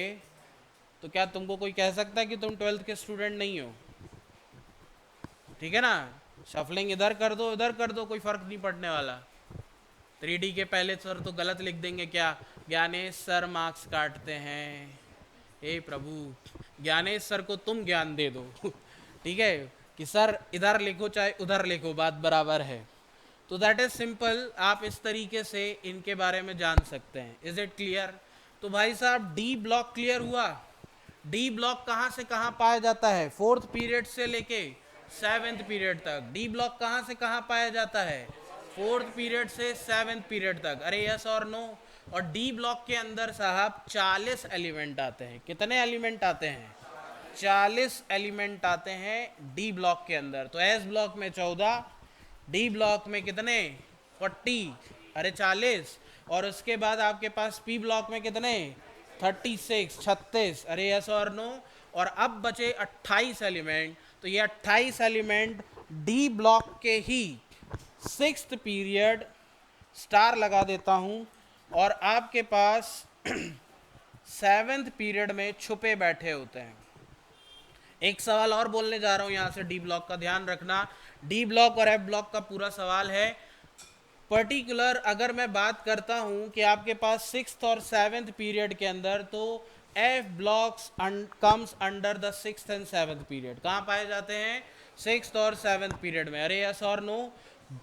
तो क्या तुमको कोई कह सकता है कि तुम 12th के स्टूडेंट नहीं हो? ठीक है ना? शफलिंग इधर कर दो, इधर कर दो, कोई फर्क नहीं पड़ने वाला। 3D के पहले सर तो गलत लिख देंगे, क्या ज्ञानेश सर मार्क्स काटते हैं? हे प्रभु, ज्ञानेश सर को तुम ज्ञान दे दो ठीक है, कि सर इधर लिखो चाहे उधर लिखो बात बराबर है। तो दैट इज सिंपल, आप इस तरीके से इनके बारे में जान सकते हैं। Is it clear? तो भाई साहब डी ब्लॉक क्लियर हुआ। डी ब्लॉक कहाँ से कहाँ पाया जाता है? फोर्थ पीरियड से लेके सेवेंथ पीरियड तक। डी ब्लॉक कहाँ से कहाँ पाया जाता है? फोर्थ पीरियड से सेवेंथ पीरियड तक। अरे यस और नो? और डी ब्लॉक के अंदर साहब 40 एलिमेंट आते हैं। कितने एलिमेंट आते हैं? 40 एलिमेंट आते हैं डी ब्लॉक के अंदर। तो एस ब्लॉक में 14, डी ब्लॉक में कितने? 40, अरे 40। और उसके बाद आपके पास पी ब्लॉक में कितने? 36, 36, अरे यस और नो? और अब बचे 28 एलिमेंट। तो ये 28 एलिमेंट डी ब्लॉक के ही सिक्स्थ पीरियड, स्टार लगा देता हूं, और आपके पास सेवेंथ पीरियड में छुपे बैठे होते हैं। एक सवाल और बोलने जा रहा हूं यहां से, डी ब्लॉक का ध्यान रखना। डी ब्लॉक और एफ ब्लॉक का पूरा सवाल है। पर्टिकुलर अगर मैं बात करता हूं कि आपके पास सिक्स्थ और सेवेंथ पीरियड के अंदर, तो F blocks comes under the sixth and seventh period. कहां पाए जाते हैं? सिक्स्थ और सेवेंथ पीरियड में। अरे यस और नो?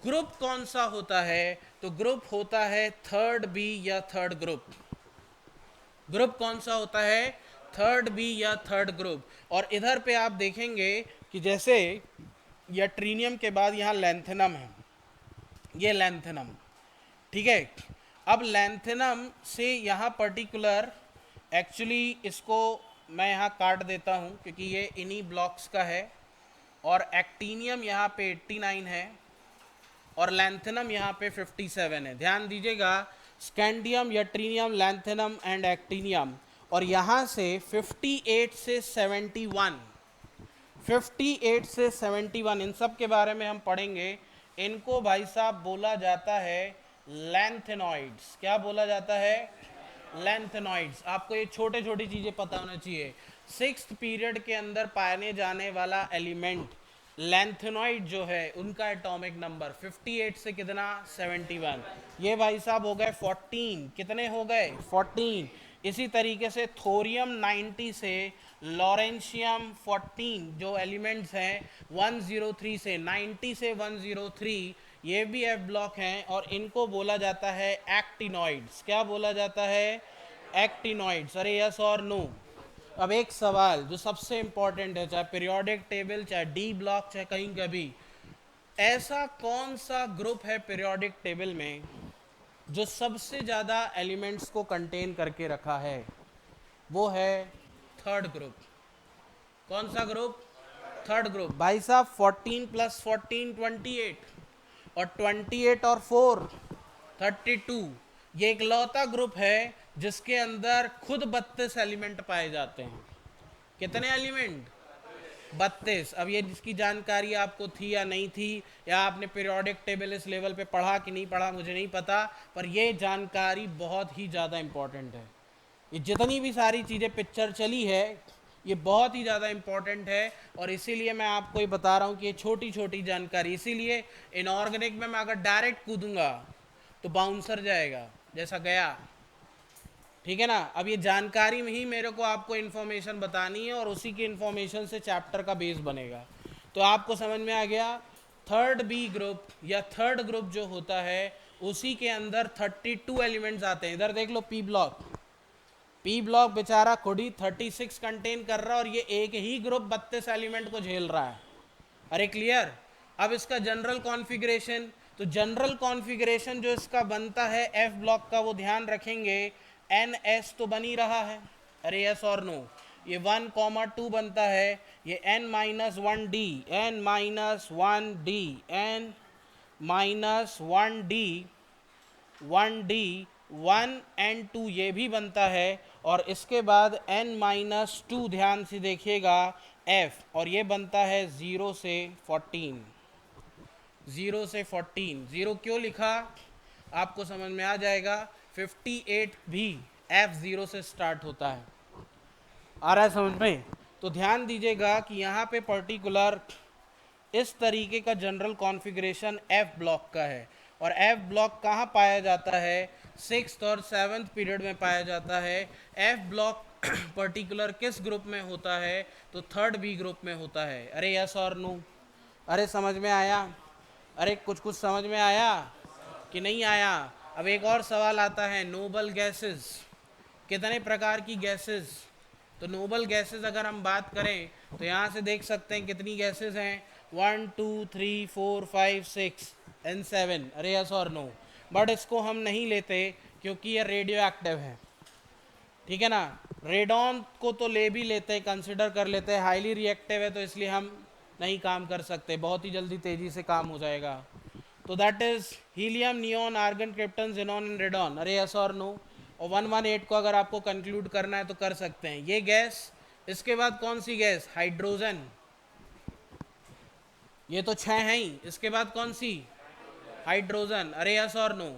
ग्रुप कौन सा होता है? तो ग्रुप होता है थर्ड बी या थर्ड ग्रुप। ग्रुप कौन सा होता है? थर्ड बी या थर्ड ग्रुप। और इधर पे आप देखेंगे कि जैसे या ट्रीनियम के बाद यहाँ लैंथेनम है, ये लैंथेनम, ठीक है। अब लैंथेनम से यहाँ पर्टिकुलर, एक्चुअली इसको मैं यहाँ काट देता हूँ क्योंकि ये इन्हीं ब्लॉक्स का है। और एक्टीनियम यहाँ पे 89 है और लैंथेनम यहाँ पे 57 है। ध्यान दीजिएगा, स्कैंडियम, यट्रीनियम, लैंथेनम एंड एक्टीनियम। और यहाँ से 58 से 71, 58 से 71 इन सब के बारे में हम पढ़ेंगे। इनको भाई साहब बोला जाता है लैंथेनॉइड्स। क्या बोला जाता है? लैंथेनॉइड्स। आपको ये छोटे छोटी चीज़ें पता होना चाहिए। सिक्स्थ पीरियड के अंदर पाने जाने वाला एलिमेंट लैंथेनॉइड जो है, उनका एटॉमिक नंबर 58 से कितना? 71। ये भाई साहब हो गए 14। कितने हो गए? 14। इसी तरीके से थोरियम 90 से लॉरेंशियम 14 जो एलिमेंट्स हैं 103 से 90 से 103, ये भी एफ ब्लॉक हैं और इनको बोला जाता है एक्टिनॉइड्स। क्या बोला जाता है? एक्टिनॉइड्स। अरे यस और नो? अब एक सवाल जो सबसे इंपॉर्टेंट है, चाहे पीरियोडिक टेबल, चाहे डी ब्लॉक, चाहे कहीं का भी, ऐसा कौन सा ग्रुप है पीरियोडिक टेबल में जो सबसे ज़्यादा एलिमेंट्स को कंटेन करके रखा है? वो है थर्ड ग्रुप। कौन सा ग्रुप? Third group. भाई साहब 14 + 14 28, और 28 और 4 32। ये एक लौता ग्रुप है जिसके अंदर खुद 32 एलिमेंट पाए जाते हैं। कितने एलिमेंट? 32। अब ये जिसकी जानकारी आपको थी या नहीं थी, या आपने पीरियोडिक टेबल इस लेवल पे पढ़ा कि नहीं पढ़ा, मुझे नहीं पता, पर ये जानकारी बहुत ही ज़्यादा इम्पॉर्टेंट है। ये जितनी भी सारी चीज़ें पिक्चर चली है, ये बहुत ही ज़्यादा इम्पॉर्टेंट है। और इसीलिए मैं आपको ये बता रहा हूँ कि ये छोटी छोटी जानकारी, इसीलिए इनऑर्गेनिक में मैं अगर डायरेक्ट कूदूंगा तो बाउंसर जाएगा जैसा गया, ठीक है ना। अब ये जानकारी में ही मेरे को आपको इन्फॉर्मेशन बतानी है और उसी की इन्फॉर्मेशन से चैप्टर का बेस बनेगा। तो आपको समझ में आ गया? थर्ड बी ग्रुप या थर्ड ग्रुप जो होता है, उसी के अंदर 32 एलिमेंट्स आते हैं। इधर देख लो पी ब्लॉक। पी ब्लॉक बेचारा खुद ही 36 कंटेन कर रहा है और ये एक ही ग्रुप 32 एलिमेंट को झेल रहा है। अरे क्लियर? अब इसका जनरल कॉन्फ़िगरेशन, तो जनरल कॉन्फ़िगरेशन जो इसका बनता है एफ ब्लॉक का, वो ध्यान रखेंगे NS तो बन ही रहा है। अरे यस और नो? ये 1,2 बनता है, ये N-1D, N-1D, N-1D, 1D, 1 and 2 ये भी बनता है। और इसके बाद N-2 ध्यान से देखिएगा F, और ये बनता है 0 से 14। 0 से 14, 0 क्यों लिखा आपको समझ में आ जाएगा। 58 भी F0 से स्टार्ट होता है। आ रहा है समझ में? तो ध्यान दीजिएगा कि यहाँ पे पर्टिकुलर इस तरीके का जनरल कॉन्फ़िगरेशन एफ ब्लॉक का है। और एफ ब्लॉक कहाँ पाया जाता है? सिक्स्थ और सेवन्थ पीरियड में पाया जाता है। एफ ब्लॉक पर्टिकुलर किस ग्रुप में होता है? तो थर्ड बी ग्रुप में होता है। अरे यस और नो? अरे समझ में आया? अरे कुछ कुछ समझ में आया कि नहीं आया? अब एक और सवाल आता है, नोबल गैसेस, कितने प्रकार की गैसेस? तो नोबल गैसेस अगर हम बात करें तो यहाँ से देख सकते हैं कितनी गैसेस हैं, 1 2 3 4 5 6 एंड 7। अरे यस और नो? बट इसको हम नहीं लेते क्योंकि ये रेडियो एक्टिव है, ठीक है ना। रेडॉन को तो ले भी लेते हैं, कंसिडर कर लेते हैं, हाईली रिएक्टिव है, तो इसलिए हम नहीं काम कर सकते, बहुत ही जल्दी तेज़ी से काम हो जाएगा। तो that is helium, neon, argon, krypton, xenon and radon. अरे यस और नो? और 118 को अगर आपको कंक्लूड करना है तो कर सकते हैं, ये गैस। इसके बाद कौन सी गैस? हाइड्रोजन। ये तो 6 हैं ही, इसके बाद कौन सी? हाइड्रोजन। अरे यस और नो?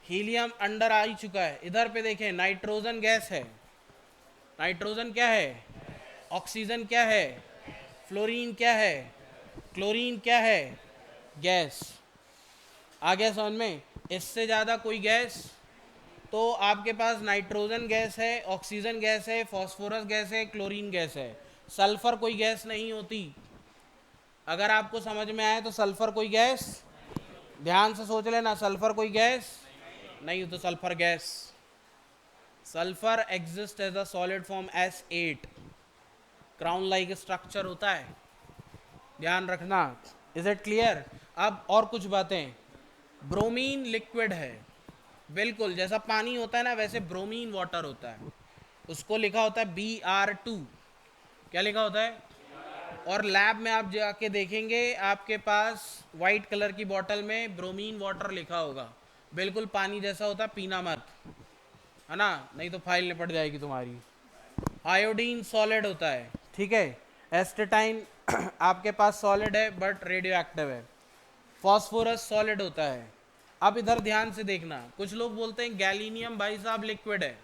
हीलियम अंडर आ ही चुका है, इधर पे देखें, नाइट्रोजन गैस है। नाइट्रोजन क्या है? ऑक्सीजन क्या है? फ्लोरीन क्या है? क्लोरीन क्या है? गैस। आ गया समझ में? इससे ज़्यादा कोई गैस? तो आपके पास नाइट्रोजन गैस है, ऑक्सीजन गैस है, फॉस्फोरस गैस है, क्लोरीन गैस है। सल्फर कोई गैस नहीं होती। अगर आपको समझ में आए तो सल्फर कोई गैस, ध्यान से सोच लेना, सल्फर कोई गैस नहीं हो तो sulphur gas. Sulphur exist as a solid form S8, crown like structure होता है, ध्यान रखना। Is it clear? अब और कुछ बातें। ब्रोमीन लिक्विड है, बिल्कुल जैसा पानी होता है ना वैसे ब्रोमीन वाटर होता है, उसको लिखा होता है Br2। क्या लिखा होता है? और लैब में आप जाके देखेंगे आपके पास वाइट कलर की बोतल में ब्रोमीन वाटर लिखा होगा, बिल्कुल पानी जैसा होता है, पीना मत, है ना, नहीं तो फाइल निपट जाएगी तुम्हारी। आयोडीन सॉलिड होता है, ठीक है। एस्टेटाइन आपके पास सॉलिड है बट रेडियो एक्टिव है। फॉस्फोरस सॉलिड होता है। अब इधर ध्यान से देखना, कुछ लोग बोलते हैं गैलीनियम भाई साहब लिक्विड है।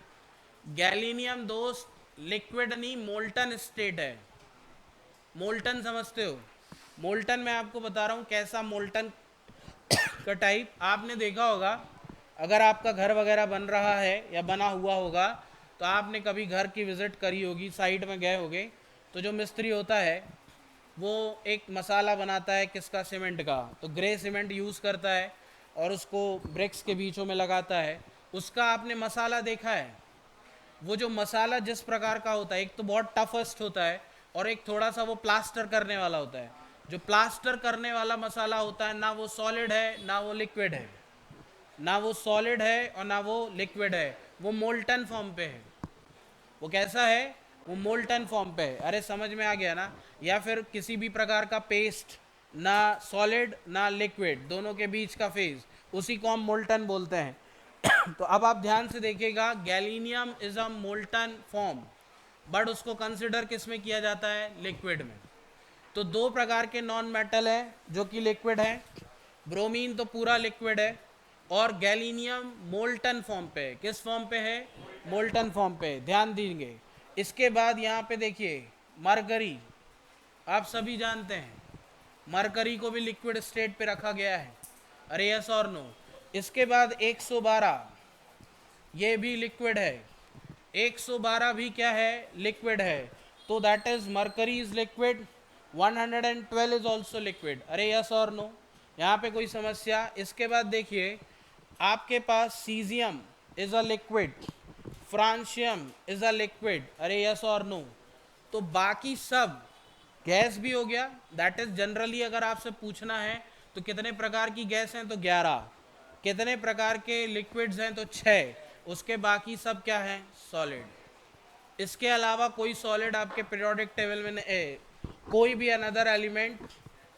गैलीनियम दोस्त लिक्विड नहीं, मोल्टन स्टेट है। मोल्टन समझते हो? मोल्टन मैं आपको बता रहा हूँ कैसा मोल्टन का टाइप। आपने देखा होगा अगर आपका घर वगैरह बन रहा है या बना हुआ होगा तो आपने कभी घर की विज़िट करी होगी, साइट में गए होगे, तो जो मिस्त्री होता है वो एक मसाला बनाता है, किसका? सीमेंट का। तो ग्रे सीमेंट यूज़ करता है और उसको ब्रिक्स के बीचों में लगाता है, उसका आपने मसाला देखा है? वो जो मसाला जिस प्रकार का होता है, एक तो बहुत टफेस्ट होता है और एक थोड़ा सा वो प्लास्टर करने वाला होता है। जो प्लास्टर करने वाला मसाला होता है ना वो सॉलिड है ना वो लिक्विड है, ना वो सॉलिड है और ना वो लिक्विड है, वो मोल्टन फॉर्म पे है। वो कैसा है? वो मोल्टन फॉर्म पे है। अरे समझ में आ गया ना? या फिर किसी भी प्रकार का पेस्ट, ना सॉलिड ना लिक्विड, दोनों के बीच का फेज, उसी को हम मोल्टन बोलते हैं। तो अब आप ध्यान से देखिएगा, gallium is a molten form, but उसको कंसिडर किस में किया जाता है? लिक्विड में। तो दो प्रकार के नॉन मेटल है जो कि लिक्विड है, ब्रोमीन तो पूरा लिक्विड है और गैलीनियम मोल्टन फॉर्म पे है। किस फॉर्म पे है? मोल्टन फॉर्म पे, ध्यान देंगे। इसके बाद यहाँ पे देखिए मरकरी, आप सभी जानते हैं मरकरी को भी लिक्विड स्टेट पे रखा गया है। अरे यस और नो? इसके बाद 112, ये भी लिक्विड है। 112 भी क्या है? लिक्विड है। तो that is mercury is liquid, 112 is also liquid. अरे यस और नो? यहाँ पे कोई समस्या? इसके बाद देखिए आपके पास caesium is a liquid, francium is a liquid. अरे यस और नो? तो बाकी सब गैस भी हो गया। दैट इज जनरली अगर आपसे पूछना है तो कितने प्रकार की गैस हैं तो 11, कितने प्रकार के लिक्विड्स हैं तो 6, उसके बाकी सब क्या है? सॉलिड। इसके अलावा कोई सॉलिड आपके पीरियोडिक टेबल में कोई भी अनदर एलिमेंट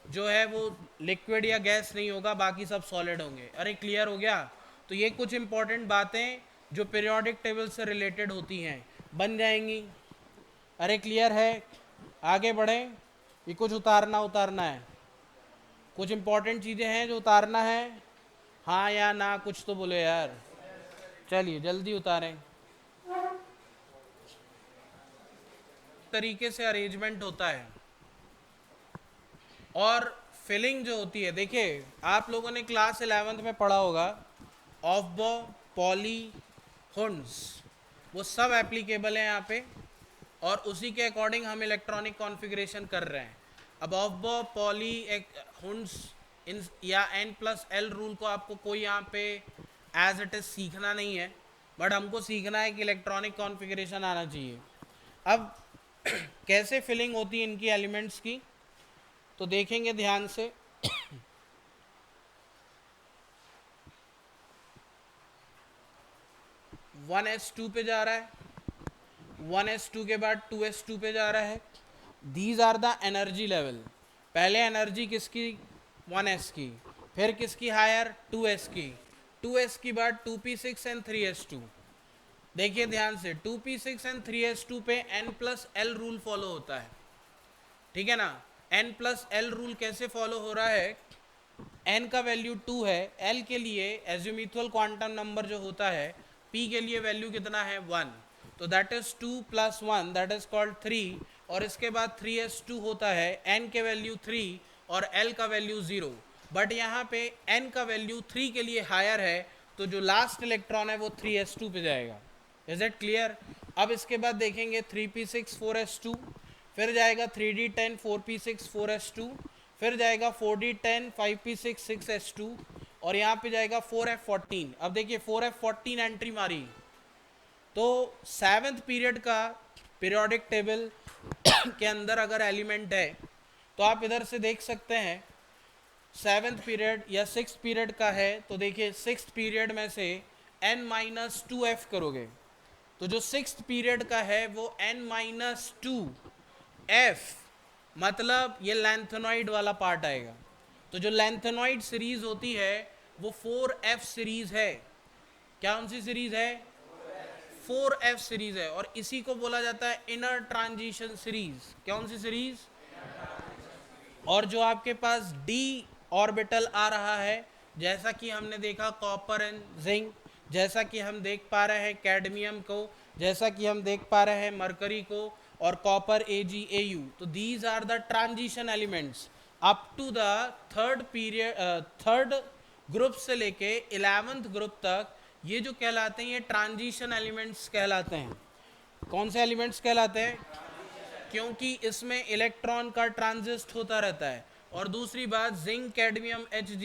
जो है वो लिक्विड या गैस नहीं होगा, बाकी सब सॉलिड होंगे। अरे क्लियर हो गया? तो ये कुछ इंपॉर्टेंट बातें जो पीरियोडिक टेबल से रिलेटेड होती हैं बन जाएंगी। अरे क्लियर है? आगे बढ़े, ये कुछ उतारना है, कुछ इंपॉर्टेंट चीज़ें हैं जो उतारना है, हाँ या ना, कुछ तो बोले यार। चलिए जल्दी उतारें। तरीके से अरेंजमेंट होता है और फिलिंग जो होती है, देखिए आप लोगों ने क्लास 11th में पढ़ा होगा ऑफबो, पॉली, हुंड्स, वो सब एप्लीकेबल हैं यहाँ पे और उसी के अकॉर्डिंग हम इलेक्ट्रॉनिक कॉन्फ़िगरेशन कर रहे हैं। अब ऑफ पॉली हुंस इन या n+l रूल को आपको कोई यहाँ पे एज इट इज सीखना नहीं है, बट हमको सीखना है कि इलेक्ट्रॉनिक कॉन्फ़िगरेशन आना चाहिए। अब कैसे फिलिंग होती है इनकी एलिमेंट्स की, तो देखेंगे ध्यान से। 1s2 पे जा रहा है, 1s2 के बाद 2s2 पे जा रहा है। These are the energy level. पहले एनर्जी किसकी? 1s की, फिर किसकी हायर? 2s की, 2s की बाद 2p6 एंड 3s2। देखिए ध्यान से, 2p6 एंड 3s2 पे n+l रूल फॉलो होता है, ठीक है ना। n+l रूल कैसे फॉलो हो रहा है? n का वैल्यू 2 है, l के लिए एज्यूमिथुअल क्वांटम नंबर जो होता है, p के लिए वैल्यू कितना है? 1, तो that is 2 + 1, that is called 3। और इसके बाद 3s2 होता है, n के वैल्यू 3 और l का वैल्यू 0। बट यहाँ पे n का वैल्यू 3 के लिए हायर है, तो जो लास्ट इलेक्ट्रॉन है वो 3s2 पे जाएगा। Is it clear? अब इसके बाद देखेंगे 3p6 4s2, फिर जाएगा 3d10 4p6 4s2, फिर जाएगा 4d10 5p6 6s2, और यहाँ पे जाएगा 4f14। अब देखिए 4f14 एंट्री मारी, तो 7th पीरियड का पीरियोडिक टेबल के अंदर अगर एलिमेंट है तो आप इधर से देख सकते हैं 7th पीरियड या 6th पीरियड का है, तो देखिए 6th पीरियड में से n-2f करोगे, तो जो 6th पीरियड का है वो n-2f, मतलब ये लैंथेनॉइड वाला पार्ट आएगा। तो जो लैंथेनॉइड सीरीज होती है वो 4f सीरीज है। क्या कौन सी सीरीज है? 4f सीरीज है, और इसी को बोला जाता है इनर ट्रांजिशन सीरीज। कौन सी सीरीज? और जो आपके पास d ऑर्बिटल आ रहा है, जैसा कि हमने देखा कॉपर एंड जिंक, जैसा कि हम देख पा रहे हैं कैडमियम को, जैसा कि हम देख पा रहे हैं मरकरी को, और कॉपर AgAu, तो these are the transition elements up to the third period, third group से लेके 11th ग्रुप तक। ये जो कहलाते हैं ये ट्रांजिशन एलिमेंट्स कहलाते हैं। कौन से एलिमेंट्स कहलाते हैं? क्योंकि इसमें इलेक्ट्रॉन का ट्रांजिस्ट होता रहता है। और दूसरी बात, जिंक कैडमियम Hg,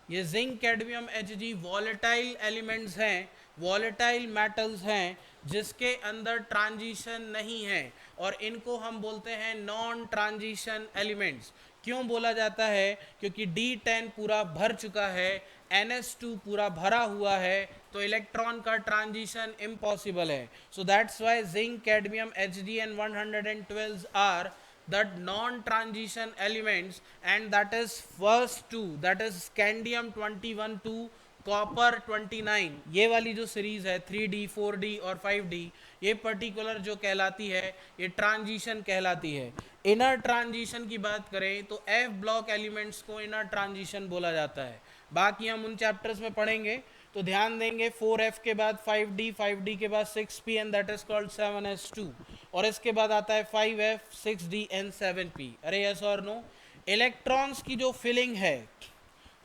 ये zinc cadmium Hg volatile elements हैं, वॉलेटाइल मेटल्स हैं, जिसके अंदर ट्रांजिशन नहीं है, और इनको हम बोलते हैं नॉन ट्रांजिशन एलिमेंट्स। क्यों बोला जाता है? क्योंकि D10 पूरा भर चुका है, NS2 पूरा भरा हुआ है, तो इलेक्ट्रॉन का ट्रांजिशन इम्पॉसिबल है। So that's why zinc cadmium Hg and 112 are the non-transition elements, and that is first two, that is scandium 21 to copper 29। ये वाली जो सीरीज है 3D 4D और 5D, ये पर्टिकुलर जो कहलाती है ये ट्रांजिशन कहलाती है। इनर ट्रांजिशन की बात करें तो F ब्लॉक एलिमेंट्स को इनर ट्रांजिशन बोला जाता है। बाकी हम उन चैप्टर्स में पढ़ेंगे, तो ध्यान देंगे 4F के बाद 5D, 5D के बाद 6P and that is called 7s2, और इसके बाद आता है 5F 6D एंड 7P। अरे यस और नो? इलेक्ट्रॉन्स की जो फिलिंग है,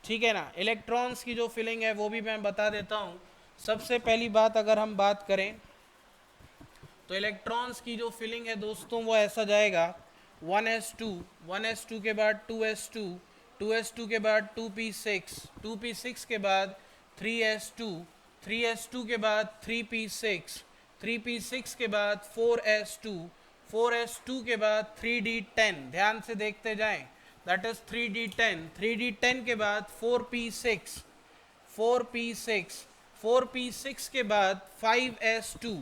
ठीक है ना, इलेक्ट्रॉन्स की जो फिलिंग है वो भी मैं बता देता हूँ। सबसे पहली बात अगर हम बात करें तो इलेक्ट्रॉन्स की जो फिलिंग है दोस्तों वो ऐसा जाएगा 1s2, 1s2 के बाद 2s2, 2s2 के बाद 2p6, 2p6 के बाद 3s2, 3s2 के बाद 3p6, 3p6 के बाद 4s2, 4s2 के बाद 3d10। ध्यान से देखते जाएं, दैट इज 3d10, 3d10 के बाद 4p6, 4p6, 4p6 के बाद 5s2,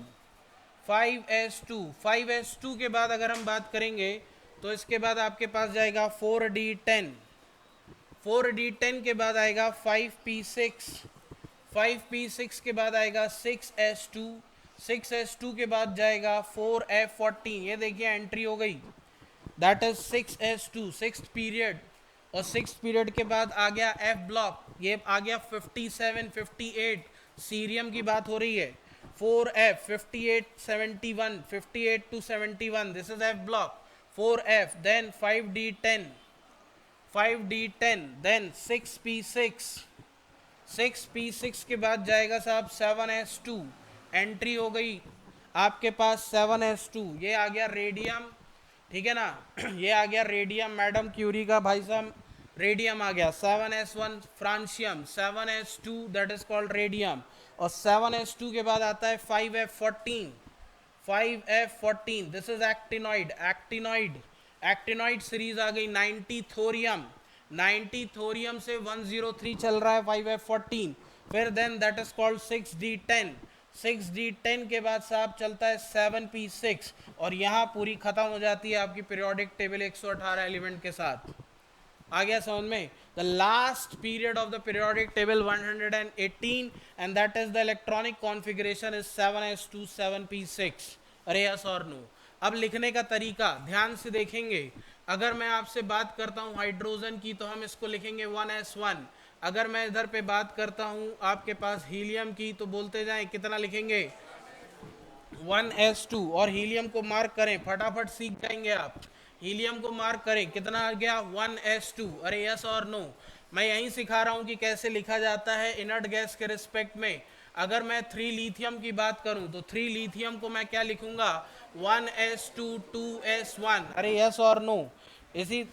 5s2, 5s2 के बाद अगर हम बात करेंगे तो इसके बाद आपके पास जाएगा 4d10, 4d10 के बाद आएगा 5p6, 5p6 के बाद आएगा 6s2, 6s2 के बाद जाएगा 4f14। ये देखिए एंट्री हो गई, that is 6s2, 6th period. और 6th पीरियड के बाद आ गया F ब्लॉक, ये आ गया 57, 58, सीरियम की बात हो रही है। 4F 58, 71, 58 to 71, this is F block, 4F, then 5D10, 5D10, then 6P6, 6P6 के बाद जाएगा साहब 7s2, एंट्री हो गई आपके पास 7s2। ये आ गया रेडियम, ठीक है ना। ये आ गया रेडियम, मैडम क्यूरी का भाई साहब रेडियम आ गया। 7s1 francium, 7s2 that is called radium, और 7s2 के बाद आता है 5f14, 5f14 this is actinoid, actinoid, actinoid series आ गई। 90 थोरियम, 90 थोरियम से 103 चल रहा है 5f14, फिर then that is called 6d10, 6d10 के बाद साहब चलता है 7p6, और यहाँ पूरी खत्म हो जाती है आपकी पीरियोडिक टेबल 118 एलिमेंट के साथ। आ गया समझ में। The last period of the periodic table 118 and that is the electronic configuration is 7s2 7p6। अरे यस और नो। अब लिखने का तरीका ध्यान से देखेंगे। अगर मैं आपसे बात करता हूँ हाइड्रोजन की तो हम इसको लिखेंगे 1s1। अगर मैं इधर पे बात करता हूँ आपके पास हीलियम की तो बोलते जाएं कितना लिखेंगे 1s2, और हीलियम को मार्क करें, फटाफट सीख जाएंगे आप। हीलियम को मार्क करें, कितना आ गया 1s2। अरे यस और नो। मैं यहीं सिखा रहा हूं कि कैसे लिखा जाता है इनर्ट गैस के रिस्पेक्ट में। अगर मैं 3 लिथियम की बात करूं तो 3 लिथियम को मैं क्या लिखूंगा 1s2 2s1। अरे यस और नो। इसी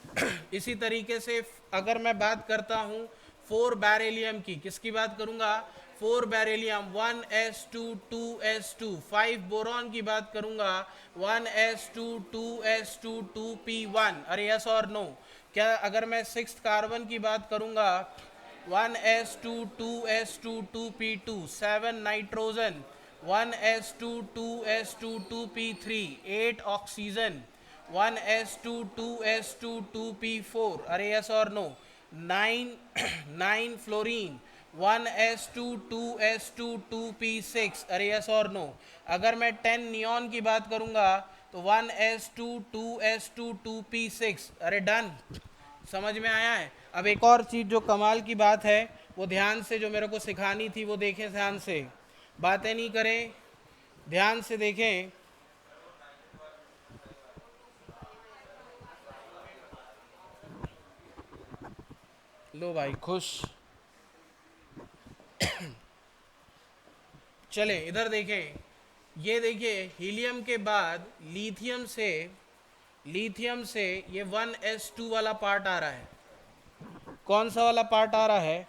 इसी तरीके से अगर मैं बात करता हूं 4 बैरिलियम की, किसकी बात करूंगा 4 बैरिलियम 1s2 2s2। 5 बोरॉन की बात करूंगा 1s2 2s2 2p1। अरे यस और नो। क्या अगर मैं 6 कार्बन की बात करूंगा 1s2 2s2 2p2। 7 nitrogen 1s2 2s2 2p3। 8 oxygen 1s2 2s2 2p4। अरे यस और no. 9 fluorine 1s2 2s2 2p6। अरे यस और नो। अगर मैं 10 नियॉन की बात करूंगा तो 1s2 2s2 2p6। अरे डन, समझ में आया है। अब एक और चीज़ जो कमाल की बात है वो ध्यान से जो मेरे को सिखानी थी वो देखें ध्यान से, बातें नहीं करें, ध्यान से देखें। लो भाई खुश। चले इधर देखें, ये देखिए हीलियम के बाद लिथियम से ये 1s2 वाला पार्ट आ रहा है। कौन सा वाला पार्ट आ रहा है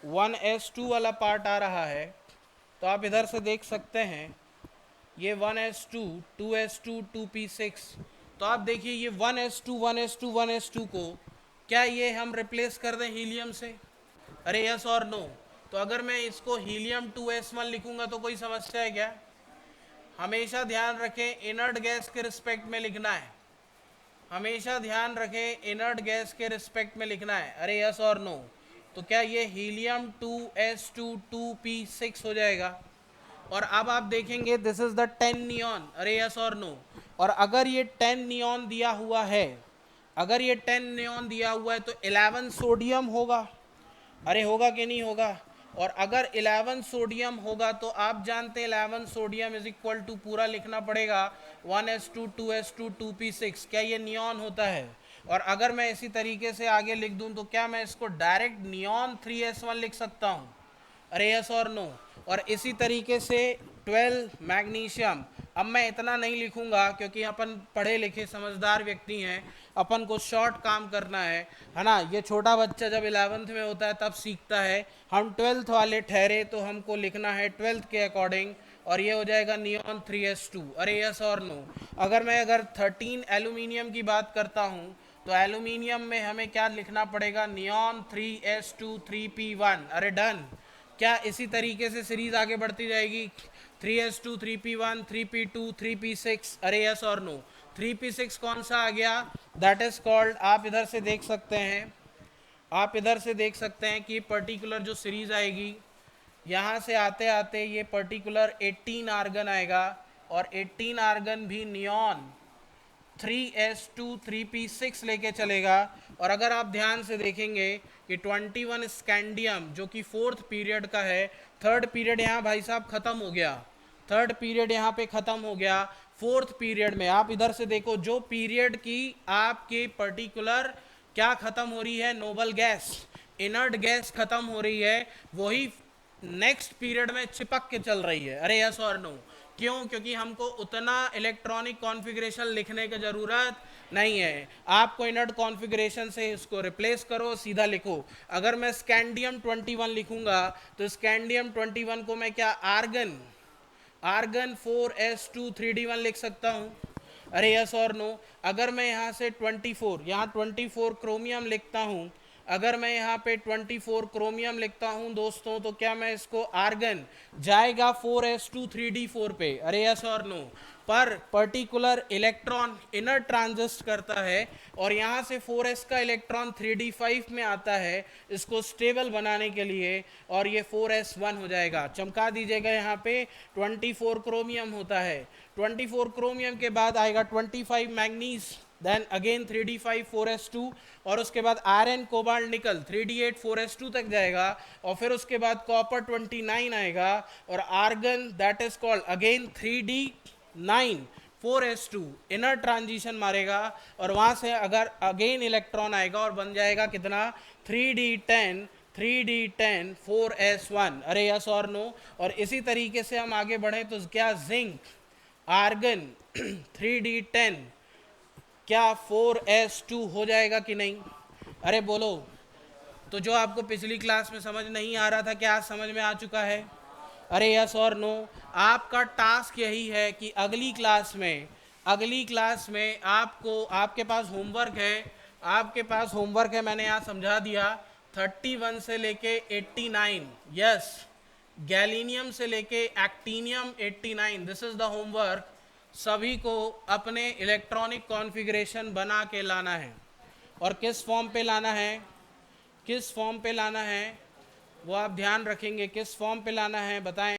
1s2 वाला पार्ट आ रहा है। तो आप इधर से देख सकते हैं ये 1s2 2s2 2p6। तो आप देखिए ये 1s2 1s2 1s2 को क्या ये हम रिप्लेस कर दें हीलियम से। अरे यस और नो। तो अगर मैं इसको हीलियम 2s1 लिखूंगा तो कोई समस्या है क्या। हमेशा ध्यान रखें इनर्ट गैस के रिस्पेक्ट में लिखना है, हमेशा ध्यान रखें इनर्ट गैस के रिस्पेक्ट में लिखना है। अरे यस और नो। तो क्या ये हीलियम 2s2 2p6 हो जाएगा। और अब आप देखेंगे दिस इज द 10 नियॉन। अरे यस और नो। और अगर ये 10 नियॉन दिया हुआ है, अगर ये 10 नियॉन दिया हुआ है तो 11 सोडियम होगा। अरे होगा कि नहीं होगा। और अगर 11 सोडियम होगा तो आप जानते हैं 11 सोडियम इज इक्वल टू पूरा लिखना पड़ेगा 1s2 2s2 2p6। क्या ये नियॉन होता है। और अगर मैं इसी तरीके से आगे लिख दूं तो क्या मैं इसको डायरेक्ट नियॉन 3s1 लिख सकता हूं। अरे यस और नो। और इसी तरीके से 12 मैग्नीशियम। अब मैं इतना नहीं लिखूंगा क्योंकि अपन पढ़े लिखे समझदार व्यक्ति हैं, अपन को शॉर्ट काम करना है ना। ये छोटा बच्चा जब 11th में होता है तब सीखता है, हम 12th वाले ठहरे तो हमको लिखना है 12th के अकॉर्डिंग, और ये हो जाएगा नियॉन 3s2। अरे यस और नो। अगर 13 एल्यूमिनियम की बात करता हूँ तो एल्यूमिनियम में हमें क्या लिखना पड़ेगा नियॉन 3s2 3p1। अरे डन। क्या इसी तरीके से सीरीज आगे बढ़ती जाएगी 3s2 3p1 3p2 3p6। अरे यस और नो। 3p6 कौन सा आ गया दैट इज कॉल्ड, आप इधर से देख सकते हैं, आप इधर से देख सकते हैं कि पर्टिकुलर जो सीरीज आएगी यहाँ से आते आते ये पर्टिकुलर 18 आर्गन आएगा, और 18 आर्गन भी नियॉन 3s2 3p6 लेके चलेगा। और अगर आप ध्यान से देखेंगे कि 21 स्कैंडियम जो कि 4th पीरियड का है, 3rd पीरियड यहाँ भाई साहब ख़त्म हो गया, 3rd पीरियड यहाँ पे ख़त्म हो गया। 4th पीरियड में आप इधर से देखो जो पीरियड की आपके पर्टिकुलर क्या ख़त्म हो रही है नोबल गैस, इनर्ट गैस ख़त्म हो रही है, वही नेक्स्ट पीरियड में चिपक के चल रही है। अरे यस और नो। क्यों? क्योंकि हमको उतना इलेक्ट्रॉनिक कॉन्फ़िगरेशन लिखने की ज़रूरत नहीं है। आपको इनर्ट कॉन्फ़िगरेशन से इसको रिप्लेस करो, सीधा लिखो। अगर मैं स्कैंडियम 21 लिखूंगा तो स्कैंडियम 21 को मैं क्या आर्गन आर्गन 4s2 3d1 लिख सकता हूँ? अरे यस और नो? अगर मैं यहाँ से 24 यहाँ 24 क्रोमियम लिखता हूँ, अगर मैं यहाँ पे 24 क्रोमियम लिखता हूँ दोस्तों, तो क्या मैं इसको आर्गन जाएगा 4s2 3d4 पे? अरे यस और नो? पर पर्टिकुलर इलेक्ट्रॉन इनर ट्रांजिस्ट करता है और यहाँ से 4s का इलेक्ट्रॉन 3d5 में आता है इसको स्टेबल बनाने के लिए, और ये 4s1 हो जाएगा। चमका दीजिएगा, यहाँ पे 24 क्रोमियम होता है, 24 क्रोमियम के बाद आएगा 25 manganese, then again 3d5 4s2, और उसके बाद iron cobalt nickel 3d8 4s2 तक जाएगा, और फिर उसके बाद कॉपर 29 आएगा, और argon that is called again 3d9 4s2 inner transition मारेगा, और वहां से अगर अगेन इलेक्ट्रॉन आएगा और बन जाएगा कितना 3d10 3d10 4s1। अरे यस और नो? और इसी तरीके से हम आगे बढ़े तो क्या जिंक आर्गन 3d10 क्या 4s2 हो जाएगा कि नहीं? अरे बोलो। तो जो आपको पिछली क्लास में समझ नहीं आ रहा था, क्या आज समझ में आ चुका है? अरे यस और नो? आपका टास्क यही है कि अगली क्लास में आपको, आपके पास होमवर्क है, मैंने यहाँ समझा दिया 31 से लेके 89, यस, गैलीनियम से लेके actinium 89, this is the homework. सभी को अपने इलेक्ट्रॉनिक कॉन्फ़िगरेशन बना के लाना है, और किस फॉर्म पे लाना है, वो आप ध्यान रखेंगे, किस फॉर्म पे लाना है बताएं।